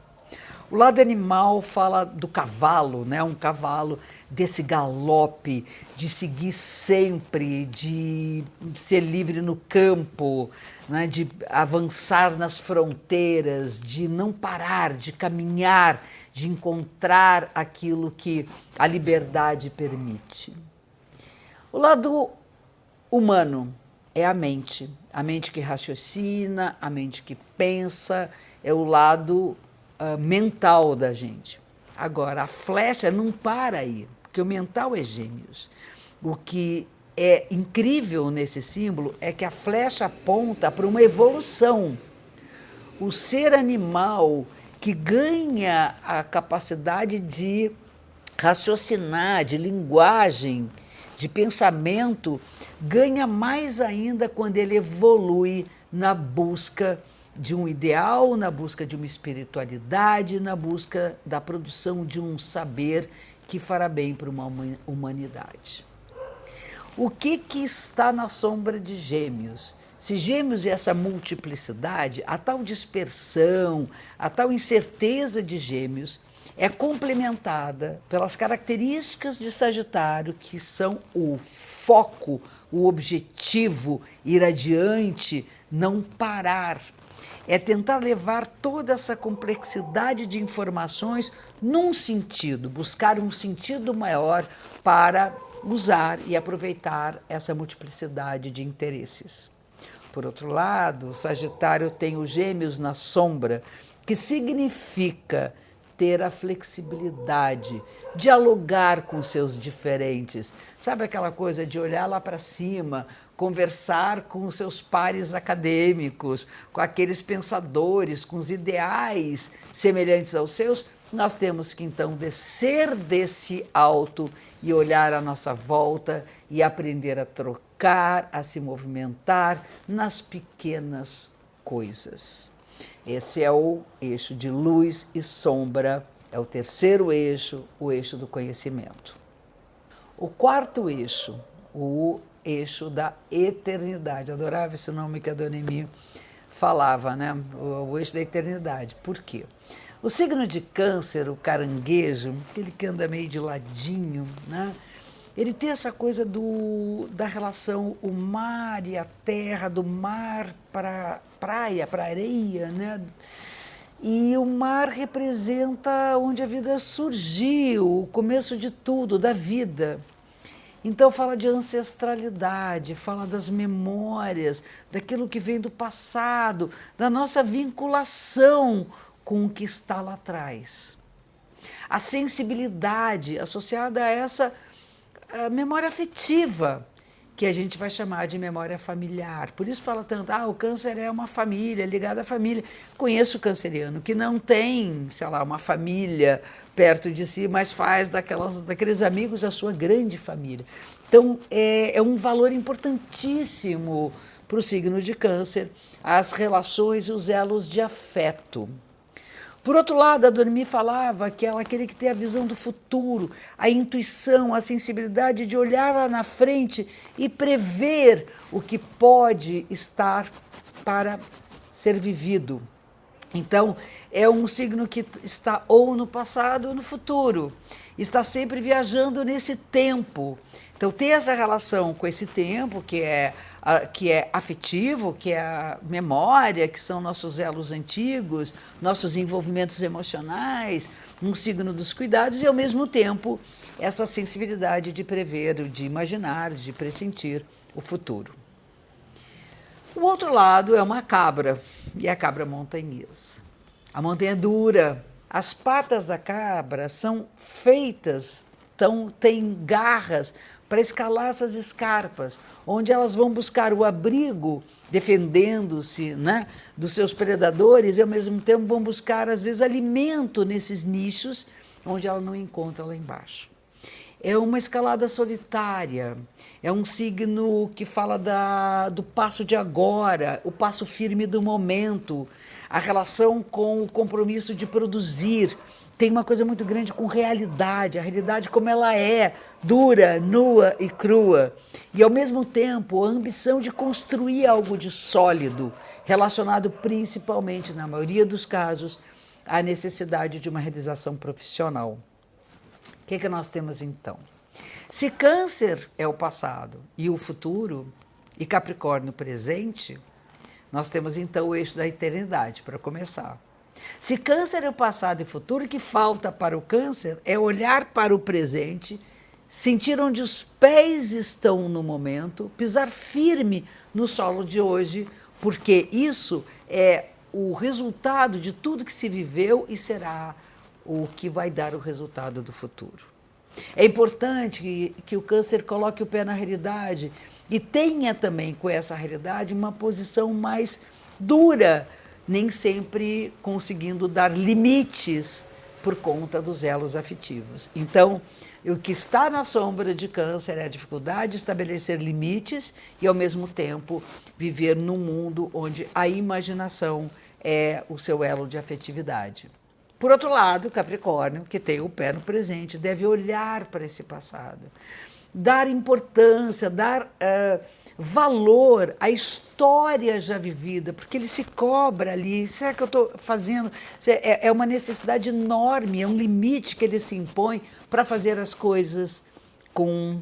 O lado animal fala do cavalo, né? Um cavalo desse galope, de seguir sempre, de ser livre no campo, né? De avançar nas fronteiras, de não parar, de caminhar, de encontrar aquilo que a liberdade permite. O lado humano é a mente que raciocina, a mente que pensa, é o lado mental da gente. Agora, a flecha não para aí, porque o mental é Gêmeos. O que é incrível nesse símbolo é que a flecha aponta para uma evolução. O ser animal que ganha a capacidade de raciocinar, de linguagem, de pensamento, ganha mais ainda quando ele evolui na busca de um ideal, na busca de uma espiritualidade, na busca da produção de um saber que fará bem para uma humanidade. O que está na sombra de Gêmeos? Se Gêmeos é essa multiplicidade, a tal dispersão, a tal incerteza de Gêmeos é complementada pelas características de Sagitário, que são o foco, o objetivo, ir adiante, não parar. É tentar levar toda essa complexidade de informações num sentido, buscar um sentido maior para usar e aproveitar essa multiplicidade de interesses. Por outro lado, o Sagitário tem os Gêmeos na sombra, que significa ter a flexibilidade, dialogar com seus diferentes. Sabe aquela coisa de olhar lá para cima, conversar com os seus pares acadêmicos, com aqueles pensadores, com os ideais semelhantes aos seus? Nós temos que, então, descer desse alto e olhar à nossa volta e aprender a trocar, a se movimentar nas pequenas coisas. Esse é o eixo de luz e sombra, é o terceiro eixo, o eixo do conhecimento. O quarto eixo, o eixo da eternidade. Adorava esse nome que a Dona Emi falava, né? O eixo da eternidade. Por quê? O signo de Câncer, o caranguejo, aquele que anda meio de ladinho, né? Ele tem essa coisa da relação o mar e a terra, do mar para praia, para areia, né? E o mar representa onde a vida surgiu, o começo de tudo, da vida. Então fala de ancestralidade, fala das memórias, daquilo que vem do passado, da nossa vinculação com o que está lá atrás. A sensibilidade associada a essa memória afetiva, que a gente vai chamar de memória familiar. Por isso fala tanto, o câncer é uma família, ligada à família. Conheço canceriano que não tem, sei lá, uma família perto de si, mas faz daqueles amigos a sua grande família. Então, é um valor importantíssimo para o signo de Câncer, as relações e os elos de afeto. Por outro lado, a Dona Emi falava que ela queria que ter a visão do futuro, a intuição, a sensibilidade de olhar lá na frente e prever o que pode estar para ser vivido. Então, é um signo que está ou no passado ou no futuro, está sempre viajando nesse tempo. Então, ter essa relação com esse tempo, que é afetivo, que é a memória, que são nossos elos antigos, nossos envolvimentos emocionais, um signo dos cuidados e, ao mesmo tempo, essa sensibilidade de prever, de imaginar, de pressentir o futuro. O outro lado é uma cabra, e a cabra montanhesa. A montanha é dura, as patas da cabra são feitas, têm garras para escalar essas escarpas, onde elas vão buscar o abrigo, defendendo-se, né, dos seus predadores, e ao mesmo tempo vão buscar, às vezes, alimento nesses nichos, onde ela não encontra lá embaixo. É uma escalada solitária, é um signo que fala do passo de agora, o passo firme do momento, a relação com o compromisso de produzir. Tem uma coisa muito grande com realidade, a realidade como ela é, dura, nua e crua. E, ao mesmo tempo, a ambição de construir algo de sólido, relacionado principalmente, na maioria dos casos, à necessidade de uma realização profissional. O que nós temos, então? Se Câncer é o passado e o futuro, e Capricórnio o presente, nós temos, então, o eixo da eternidade, para começar. Se Câncer é o passado e o futuro, o que falta para o Câncer é olhar para o presente, sentir onde os pés estão no momento, pisar firme no solo de hoje, porque isso é o resultado de tudo que se viveu e será o que vai dar o resultado do futuro. É importante que o Câncer coloque o pé na realidade e tenha também com essa realidade uma posição mais dura, nem sempre conseguindo dar limites por conta dos elos afetivos. Então, o que está na sombra de Câncer é a dificuldade de estabelecer limites e, ao mesmo tempo, viver num mundo onde a imaginação é o seu elo de afetividade. Por outro lado, Capricórnio, que tem o pé no presente, deve olhar para esse passado, dar importância, dar valor à história já vivida, porque ele se cobra ali. Será que eu estou fazendo? É uma necessidade enorme, é um limite que ele se impõe para fazer as coisas com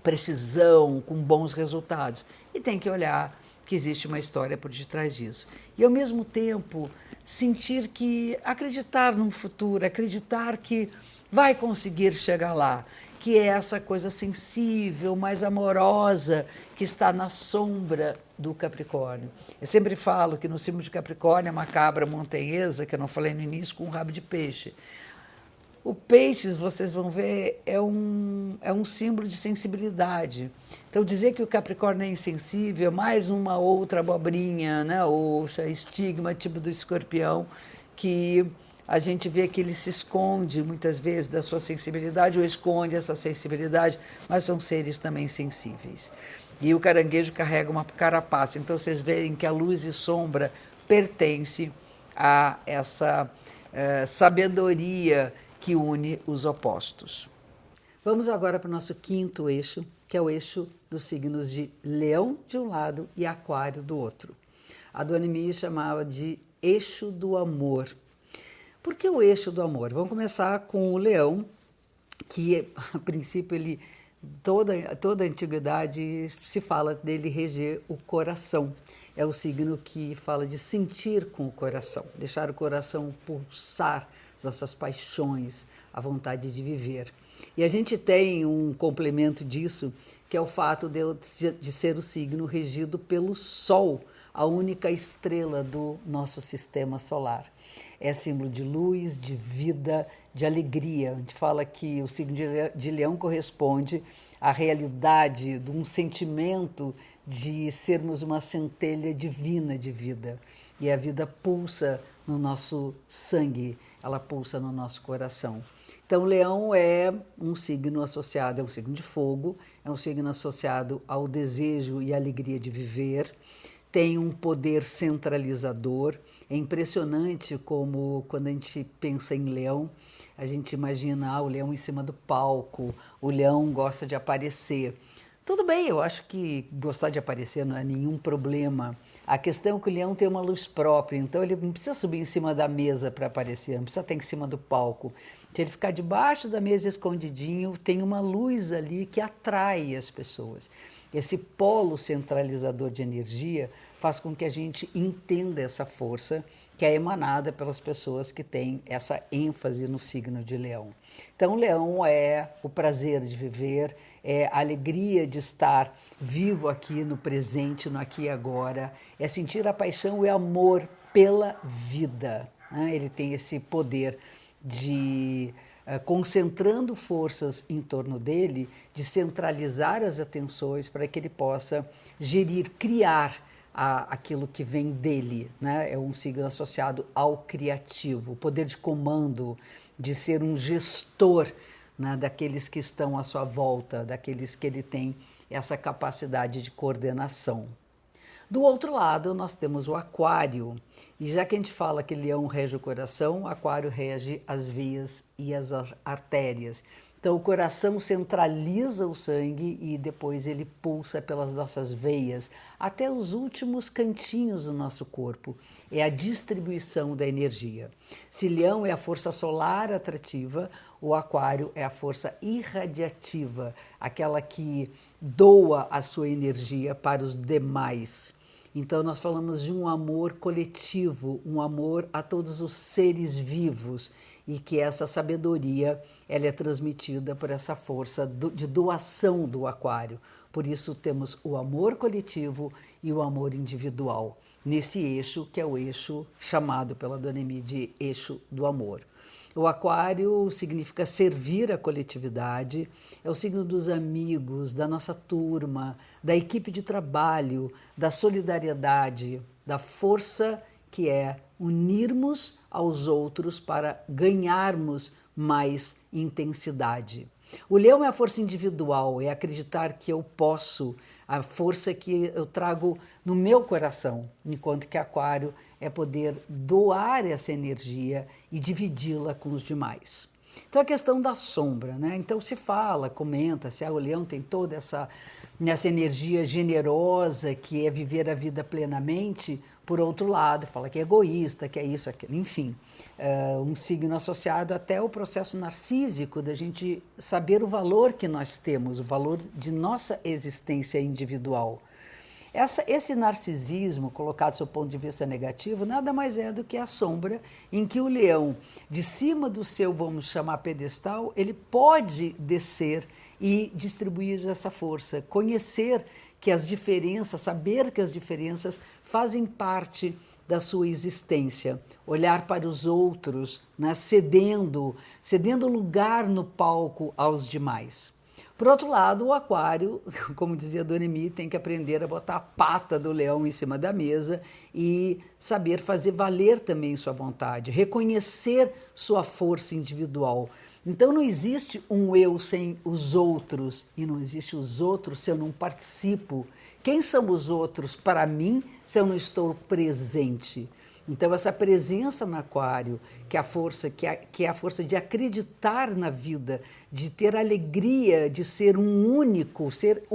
precisão, com bons resultados. E tem que olhar que existe uma história por detrás disso. E, ao mesmo tempo, sentir que acreditar num futuro, acreditar que vai conseguir chegar lá. que é essa coisa sensível, mais amorosa, que está na sombra do Capricórnio. Eu sempre falo que no signo de Capricórnio é uma cabra montanhesa, que eu não falei no início, com um rabo de peixe. O peixes, vocês vão ver, é um símbolo de sensibilidade. Então, dizer que o Capricórnio é insensível é mais uma outra abobrinha, né? Ou estigma, tipo do escorpião, que a gente vê que ele se esconde muitas vezes da sua sensibilidade, ou esconde essa sensibilidade, mas são seres também sensíveis. E o caranguejo carrega uma carapaça. Então, vocês veem que a luz e sombra pertence a essa sabedoria que une os opostos. Vamos agora para o nosso quinto eixo, que é o eixo dos signos de Leão de um lado e Aquário do outro. A Dona Emi chamava de eixo do amor. Por que o eixo do amor? Vamos começar com o Leão, que a princípio toda a antiguidade se fala dele reger o coração. É o signo que fala de sentir com o coração, deixar o coração pulsar as nossas paixões, a vontade de viver. E a gente tem um complemento disso, que é o fato de ser o signo regido pelo Sol, a única estrela do nosso sistema solar. É símbolo de luz, de vida, de alegria. A gente fala que o signo de Leão corresponde à realidade de um sentimento de sermos uma centelha divina de vida. E a vida pulsa no nosso sangue, ela pulsa no nosso coração. Então, Leão é um signo associado, é um signo de fogo, é um signo associado ao desejo e alegria de viver, tem um poder centralizador. É impressionante como, quando a gente pensa em Leão, a gente imagina o leão em cima do palco, o leão gosta de aparecer. Tudo bem, eu acho que gostar de aparecer não é nenhum problema. A questão é que o leão tem uma luz própria, então ele não precisa subir em cima da mesa para aparecer, não precisa estar em cima do palco. Se ele ficar debaixo da mesa escondidinho, tem uma luz ali que atrai as pessoas. Esse polo centralizador de energia faz com que a gente entenda essa força que é emanada pelas pessoas que têm essa ênfase no signo de Leão. Então, o Leão é o prazer de viver, é a alegria de estar vivo aqui no presente, no aqui e agora, é sentir a paixão e amor pela vida, né? Ele tem esse poder de, concentrando forças em torno dele, de centralizar as atenções para que ele possa gerir, criar aquilo que vem dele, né? É um signo associado ao criativo, o poder de comando, de ser um gestor, né, daqueles que estão à sua volta, daqueles que ele tem essa capacidade de coordenação. Do outro lado, nós temos o Aquário, e já que a gente fala que Leão rege o coração, o Aquário rege as veias e as artérias. Então, o coração centraliza o sangue e depois ele pulsa pelas nossas veias até os últimos cantinhos do nosso corpo. É a distribuição da energia. Se Leão é a força solar atrativa, o Aquário é a força irradiativa, aquela que doa a sua energia para os demais. Então, nós falamos de um amor coletivo, um amor a todos os seres vivos, e que essa sabedoria ela é transmitida por essa força de doação do Aquário. Por isso, temos o amor coletivo e o amor individual, nesse eixo que é o eixo chamado pela Dona Emi de eixo do amor. O Aquário significa servir a coletividade, é o signo dos amigos, da nossa turma, da equipe de trabalho, da solidariedade, da força que é unirmos aos outros para ganharmos mais intensidade. O Leão é a força individual, é acreditar que eu posso, a força que eu trago no meu coração, enquanto que Aquário é poder doar essa energia e dividi-la com os demais. Então, a questão da sombra, né? Então, se fala, comenta, se o Leão tem toda essa energia generosa que é viver a vida plenamente. Por outro lado, fala que é egoísta, que é isso, aquilo, enfim. Um signo associado até ao processo narcísico da gente saber o valor que nós temos, o valor de nossa existência individual. Esse narcisismo, colocado do seu ponto de vista negativo, nada mais é do que a sombra em que o leão, de cima do seu, vamos chamar, pedestal, ele pode descer e distribuir essa força, conhecer que as diferenças, saber que as diferenças fazem parte da sua existência, olhar para os outros, né, cedendo lugar no palco aos demais. Por outro lado, o aquário, como dizia a Dona Emi, tem que aprender a botar a pata do leão em cima da mesa e saber fazer valer também sua vontade, reconhecer sua força individual. Então não existe um eu sem os outros e não existe os outros se eu não participo. Quem são os outros para mim se eu não estou presente? Então essa presença no aquário, que é a força de acreditar na vida, de ter alegria de ser único, ser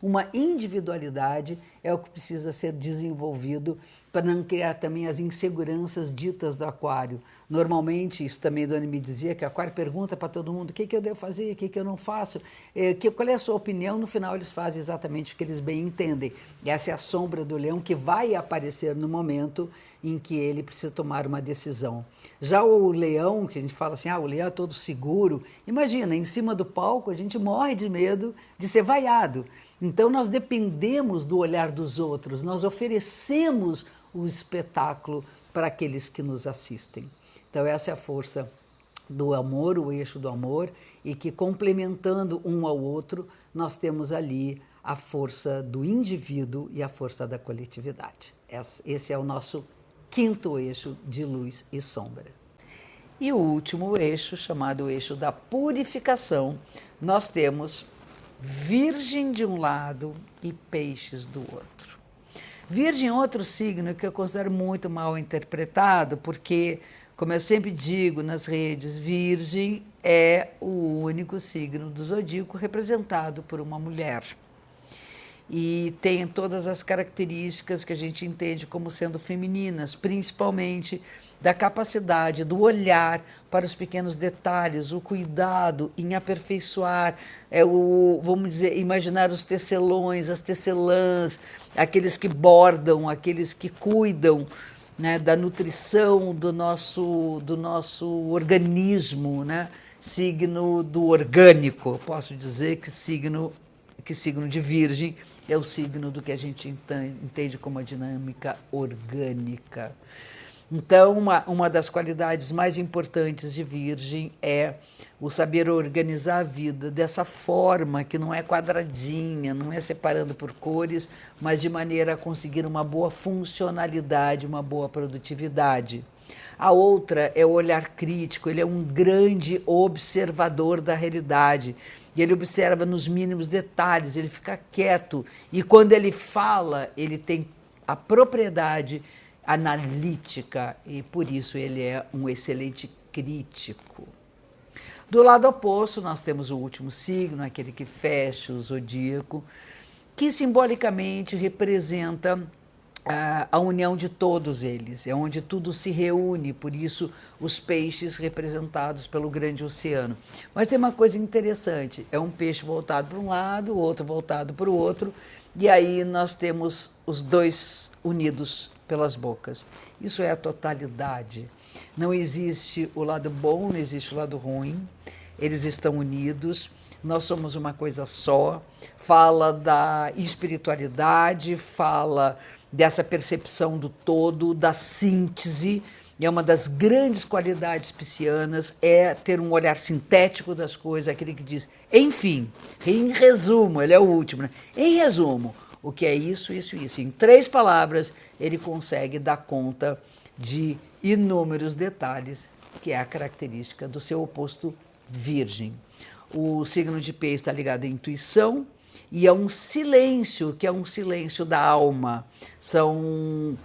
uma individualidade, é o que precisa ser desenvolvido para não criar também as inseguranças ditas do aquário. Normalmente, isso também a Dona me dizia, que o aquário pergunta para todo mundo o que eu devo fazer, o que eu não faço, qual é a sua opinião, no final eles fazem exatamente o que eles bem entendem. E essa é a sombra do leão que vai aparecer no momento em que ele precisa tomar uma decisão. Já o leão, que a gente fala assim, o leão é todo seguro, imagina, em cima do palco a gente morre de medo de ser vaiado. Então nós dependemos do olhar dos outros, nós oferecemos o espetáculo para aqueles que nos assistem. Então essa é a força do amor, o eixo do amor, e que complementando um ao outro, nós temos ali a força do indivíduo e a força da coletividade. Esse é o nosso quinto eixo de luz e sombra. E o último eixo, chamado eixo da purificação, nós temos Virgem de um lado e Peixes do outro. Virgem é outro signo que eu considero muito mal interpretado, porque, como eu sempre digo nas redes, Virgem é o único signo do zodíaco representado por uma mulher. E tem todas as características que a gente entende como sendo femininas, principalmente da capacidade do olhar para os pequenos detalhes, o cuidado em aperfeiçoar, vamos dizer, imaginar os tecelões, as tecelãs, aqueles que bordam, aqueles que cuidam, né, da nutrição do nosso organismo, né? Signo do orgânico. Posso dizer que signo de Virgem é o signo do que a gente entende como a dinâmica orgânica. Então, uma das qualidades mais importantes de Virgem é o saber organizar a vida dessa forma que não é quadradinha, não é separando por cores, mas de maneira a conseguir uma boa funcionalidade, uma boa produtividade. A outra é o olhar crítico, ele é um grande observador da realidade. E ele observa nos mínimos detalhes, ele fica quieto. E quando ele fala, ele tem a propriedade analítica e, por isso, ele é um excelente crítico. Do lado oposto, nós temos o último signo, aquele que fecha o zodíaco, que simbolicamente representa a união de todos eles, é onde tudo se reúne, por isso os peixes representados pelo grande oceano. Mas tem uma coisa interessante, é um peixe voltado para um lado, o outro voltado para o outro, e aí nós temos os dois unidos pelas bocas. Isso é a totalidade. Não existe o lado bom, não existe o lado ruim, eles estão unidos. Nós somos uma coisa só, fala da espiritualidade, fala dessa percepção do todo, da síntese, e é uma das grandes qualidades piscianas, é ter um olhar sintético das coisas, aquele que diz, enfim, em resumo, ele é o último, né? Em resumo, o que é isso, isso, isso. Em 3 palavras, ele consegue dar conta de inúmeros detalhes, que é a característica do seu oposto Virgem. O signo de Peixes está ligado à intuição e a um silêncio, que é um silêncio da alma. São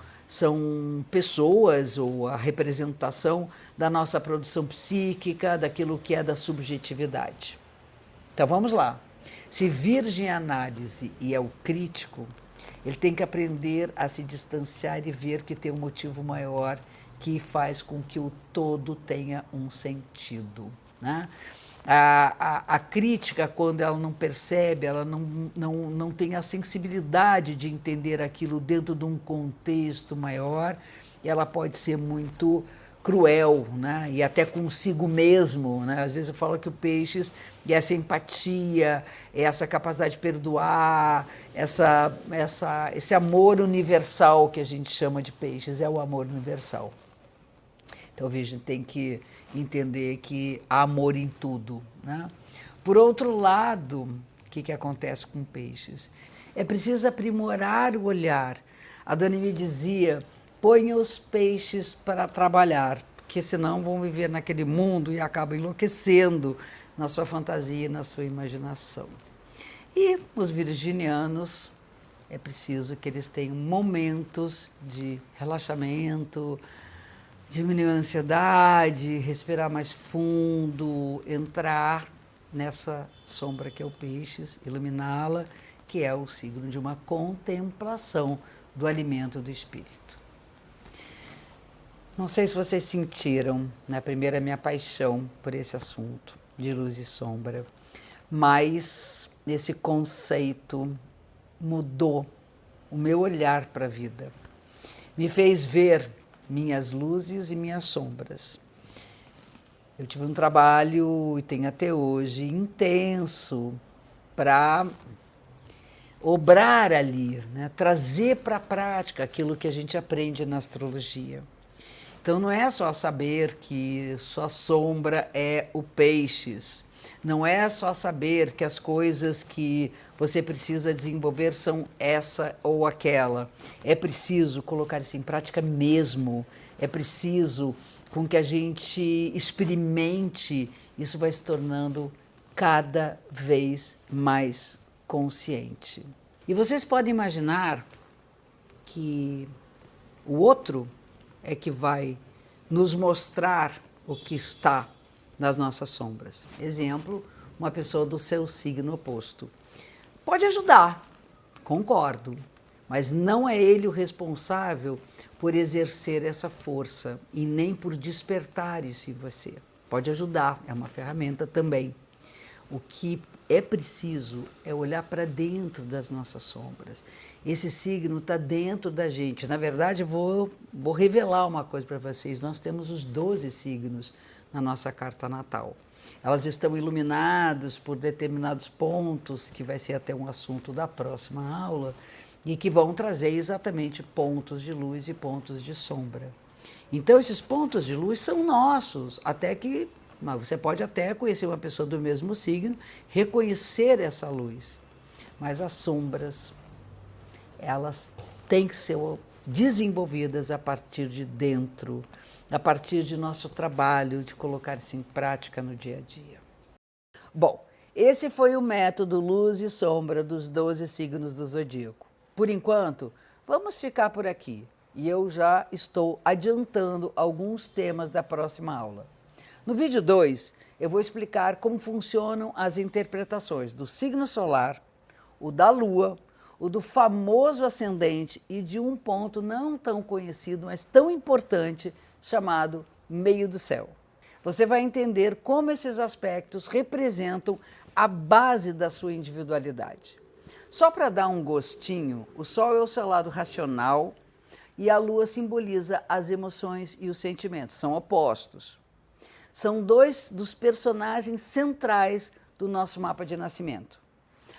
pessoas, ou a representação da nossa produção psíquica, daquilo que é da subjetividade. Então vamos lá. Se Virgem é análise e é o crítico, ele tem que aprender a se distanciar e ver que tem um motivo maior que faz com que o todo tenha um sentido, né? A crítica, quando ela não percebe, ela não tem a sensibilidade de entender aquilo dentro de um contexto maior, ela pode ser muito cruel, né? E até consigo mesmo, né? Às vezes eu falo que o peixes é essa empatia, é essa capacidade de perdoar, esse amor universal que a gente chama de peixes, é o amor universal. Então a gente tem que entender que há amor em tudo, né? Por outro lado, o que acontece com peixes? É preciso aprimorar o olhar. A Dona me dizia: ponha os peixes para trabalhar, porque senão vão viver naquele mundo e acabam enlouquecendo na sua fantasia e na sua imaginação. E os virginianos, é preciso que eles tenham momentos de relaxamento, diminuir a ansiedade, respirar mais fundo, entrar nessa sombra que é o peixes, iluminá-la, que é o signo de uma contemplação do alimento do espírito. Não sei se vocês sentiram, na primeira, minha paixão por esse assunto de luz e sombra, mas esse conceito mudou o meu olhar para a vida. Me fez ver minhas luzes e minhas sombras. Eu tive um trabalho, e tenho até hoje, intenso para obrar ali, né? Trazer para a prática aquilo que a gente aprende na astrologia. Então não é só saber que sua sombra é o peixes, não é só saber que as coisas que você precisa desenvolver são essa ou aquela. É preciso colocar isso em prática mesmo, é preciso com que a gente experimente, isso vai se tornando cada vez mais consciente. E vocês podem imaginar que o outro é que vai nos mostrar o que está nas nossas sombras. Exemplo, uma pessoa do seu signo oposto. Pode ajudar, concordo, mas não é ele o responsável por exercer essa força e nem por despertar isso em você. Pode ajudar, é uma ferramenta também. O que é preciso é olhar para dentro das nossas sombras. Esse signo está dentro da gente. Na verdade, vou revelar uma coisa para vocês. Nós temos os 12 signos na nossa carta natal. Elas estão iluminadas por determinados pontos, que vai ser até um assunto da próxima aula, e que vão trazer exatamente pontos de luz e pontos de sombra. Então, esses pontos de luz são nossos, até que você pode até conhecer uma pessoa do mesmo signo, reconhecer essa luz. Mas as sombras, elas têm que ser desenvolvidas a partir de dentro, a partir de nosso trabalho, de colocar isso em prática no dia a dia. Bom, esse foi o método luz e sombra dos 12 signos do zodíaco. Por enquanto, vamos ficar por aqui. E eu já estou adiantando alguns temas da próxima aula. No vídeo 2, eu vou explicar como funcionam as interpretações do signo solar, o da lua, o do famoso ascendente e de um ponto não tão conhecido, mas tão importante, chamado meio do céu. Você vai entender como esses aspectos representam a base da sua individualidade. Só para dar um gostinho, o Sol é o seu lado racional e a Lua simboliza as emoções e os sentimentos, são opostos. São dois dos personagens centrais do nosso mapa de nascimento.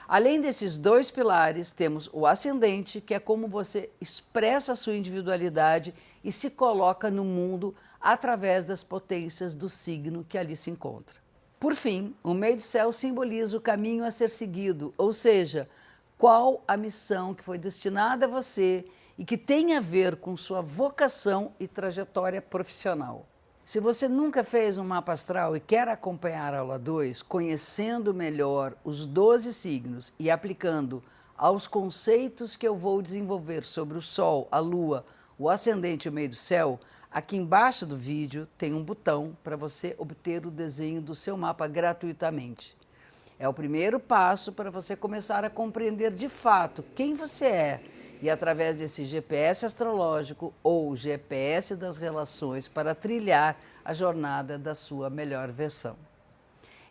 Além desses dois pilares, temos o ascendente, que é como você expressa a sua individualidade e se coloca no mundo através das potências do signo que ali se encontra. Por fim, o meio do céu simboliza o caminho a ser seguido, ou seja, qual a missão que foi destinada a você e que tem a ver com sua vocação e trajetória profissional. Se você nunca fez um mapa astral e quer acompanhar a aula 2, conhecendo melhor os 12 signos e aplicando aos conceitos que eu vou desenvolver sobre o Sol, a Lua, o ascendente e o meio do céu, aqui embaixo do vídeo tem um botão para você obter o desenho do seu mapa gratuitamente. É o primeiro passo para você começar a compreender de fato quem você é e, através desse GPS astrológico ou GPS das relações, para trilhar a jornada da sua melhor versão.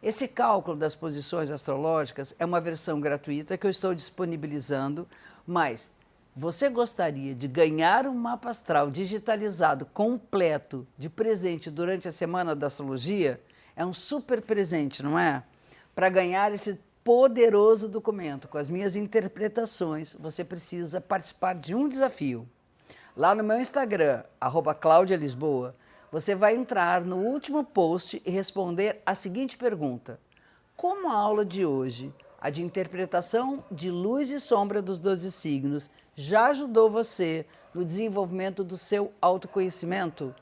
Esse cálculo das posições astrológicas é uma versão gratuita que eu estou disponibilizando, mas você gostaria de ganhar um mapa astral digitalizado completo de presente durante a Semana da Astrologia? É um super presente, não é? Para ganhar esse poderoso documento com as minhas interpretações, você precisa participar de um desafio. Lá no meu Instagram, @ClaudiaLisboa, você vai entrar no último post e responder a seguinte pergunta: como a aula de hoje, a de interpretação de luz e sombra dos 12 signos, já ajudou você no desenvolvimento do seu autoconhecimento?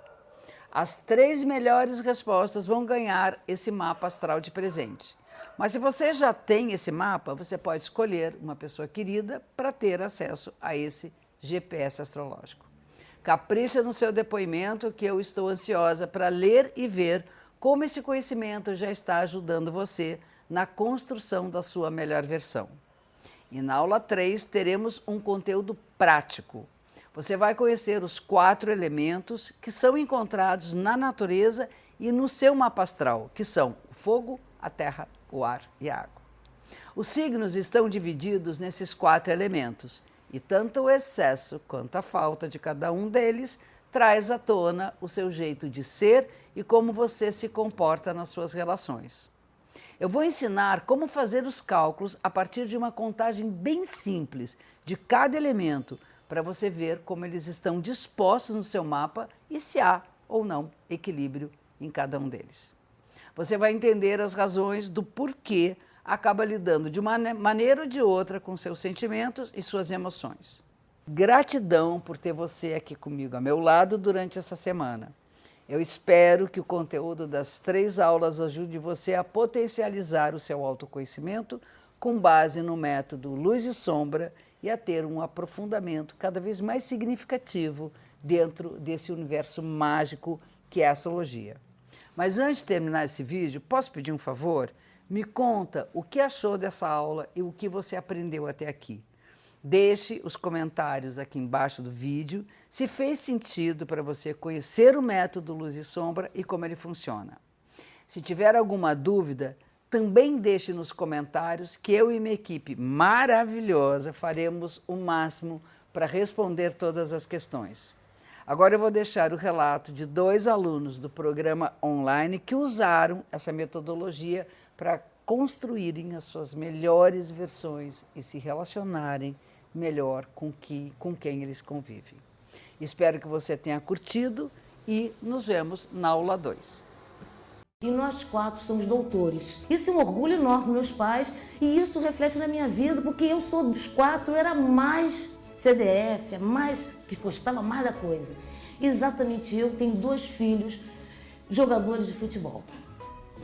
As 3 melhores respostas vão ganhar esse mapa astral de presente. Mas se você já tem esse mapa, você pode escolher uma pessoa querida para ter acesso a esse GPS astrológico. Capricha no seu depoimento, que eu estou ansiosa para ler e ver como esse conhecimento já está ajudando você na construção da sua melhor versão. E na aula 3 teremos um conteúdo prático. Você vai conhecer os 4 elementos que são encontrados na natureza e no seu mapa astral, que são o fogo, a terra, o ar e a água. Os signos estão divididos nesses 4 elementos, e tanto o excesso quanto a falta de cada um deles traz à tona o seu jeito de ser e como você se comporta nas suas relações. Eu vou ensinar como fazer os cálculos a partir de uma contagem bem simples de cada elemento, para você ver como eles estão dispostos no seu mapa e se há ou não equilíbrio em cada um deles. Você vai entender as razões do porquê acaba lidando de uma maneira ou de outra com seus sentimentos e suas emoções. Gratidão por ter você aqui comigo, ao meu lado, durante essa semana. Eu espero que o conteúdo das 3 aulas ajude você a potencializar o seu autoconhecimento com base no método Luz e Sombra e a ter um aprofundamento cada vez mais significativo dentro desse universo mágico que é a astrologia. Mas antes de terminar esse vídeo, posso pedir um favor? Me conta o que achou dessa aula e o que você aprendeu até aqui. Deixe os comentários aqui embaixo do vídeo se fez sentido para você conhecer o método Luz e Sombra e como ele funciona. Se tiver alguma dúvida, também deixe nos comentários que eu e minha equipe maravilhosa faremos o máximo para responder todas as questões. Agora eu vou deixar o relato de 2 alunos do programa online que usaram essa metodologia para construírem as suas melhores versões e se relacionarem melhor com quem eles convivem. Espero que você tenha curtido e nos vemos na aula 2. E nós 4 somos doutores. Isso é um orgulho enorme para meus pais e isso reflete na minha vida, porque eu sou dos 4, eu era mais CDF, mais que gostava mais da coisa. Exatamente, eu tenho 2 filhos jogadores de futebol.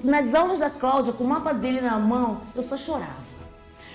Nas aulas da Cláudia, com o mapa dele na mão, eu só chorava.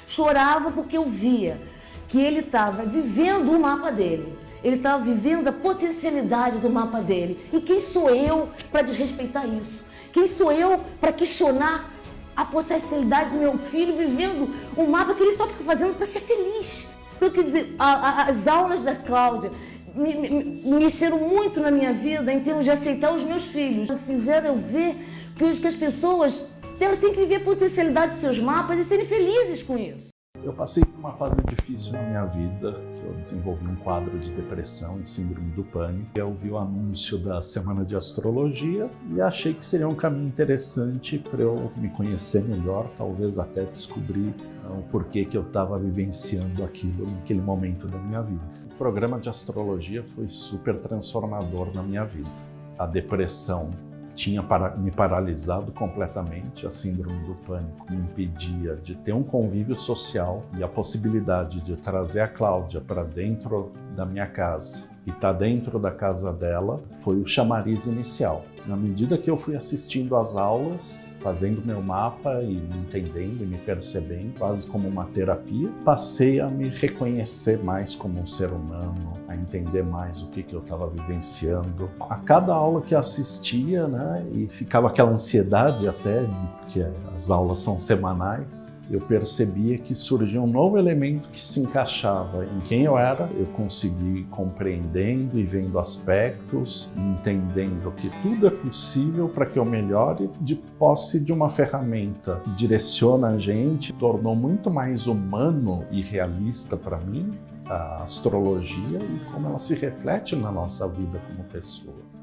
Chorava porque eu via que ele estava vivendo o mapa dele. Ele estava vivendo a potencialidade do mapa dele. E quem sou eu para desrespeitar isso? Quem sou eu para questionar a potencialidade do meu filho vivendo o mapa que ele só está fazendo para ser feliz? Então, quer dizer, as aulas da Cláudia me mexeram muito na minha vida em termos de aceitar os meus filhos. Fizeram eu ver que as pessoas elas têm que viver a potencialidade dos seus mapas e serem felizes com isso. Eu passei por uma fase difícil na minha vida, que eu desenvolvi um quadro de depressão e síndrome do pânico. Eu vi o anúncio da Semana de Astrologia e achei que seria um caminho interessante para eu me conhecer melhor, talvez até descobrir o porquê que eu estava vivenciando aquilo naquele momento da minha vida. O programa de astrologia foi super transformador na minha vida. A depressão tinha me paralisado completamente, a síndrome do pânico me impedia de ter um convívio social e a possibilidade de trazer a Cláudia para dentro da minha casa e estar dentro da casa dela foi o chamariz inicial. Na medida que eu fui assistindo às aulas, fazendo meu mapa e me entendendo e me percebendo, quase como uma terapia, passei a me reconhecer mais como um ser humano, a entender mais o que eu estava vivenciando. A cada aula que assistia, né, e ficava aquela ansiedade até, porque as aulas são semanais, eu percebia que surgia um novo elemento que se encaixava em quem eu era. Eu consegui compreendendo e vendo aspectos, entendendo que tudo é possível para que eu melhore de posse de uma ferramenta que direciona a gente, tornou muito mais humano e realista para mim a astrologia e como ela se reflete na nossa vida como pessoa.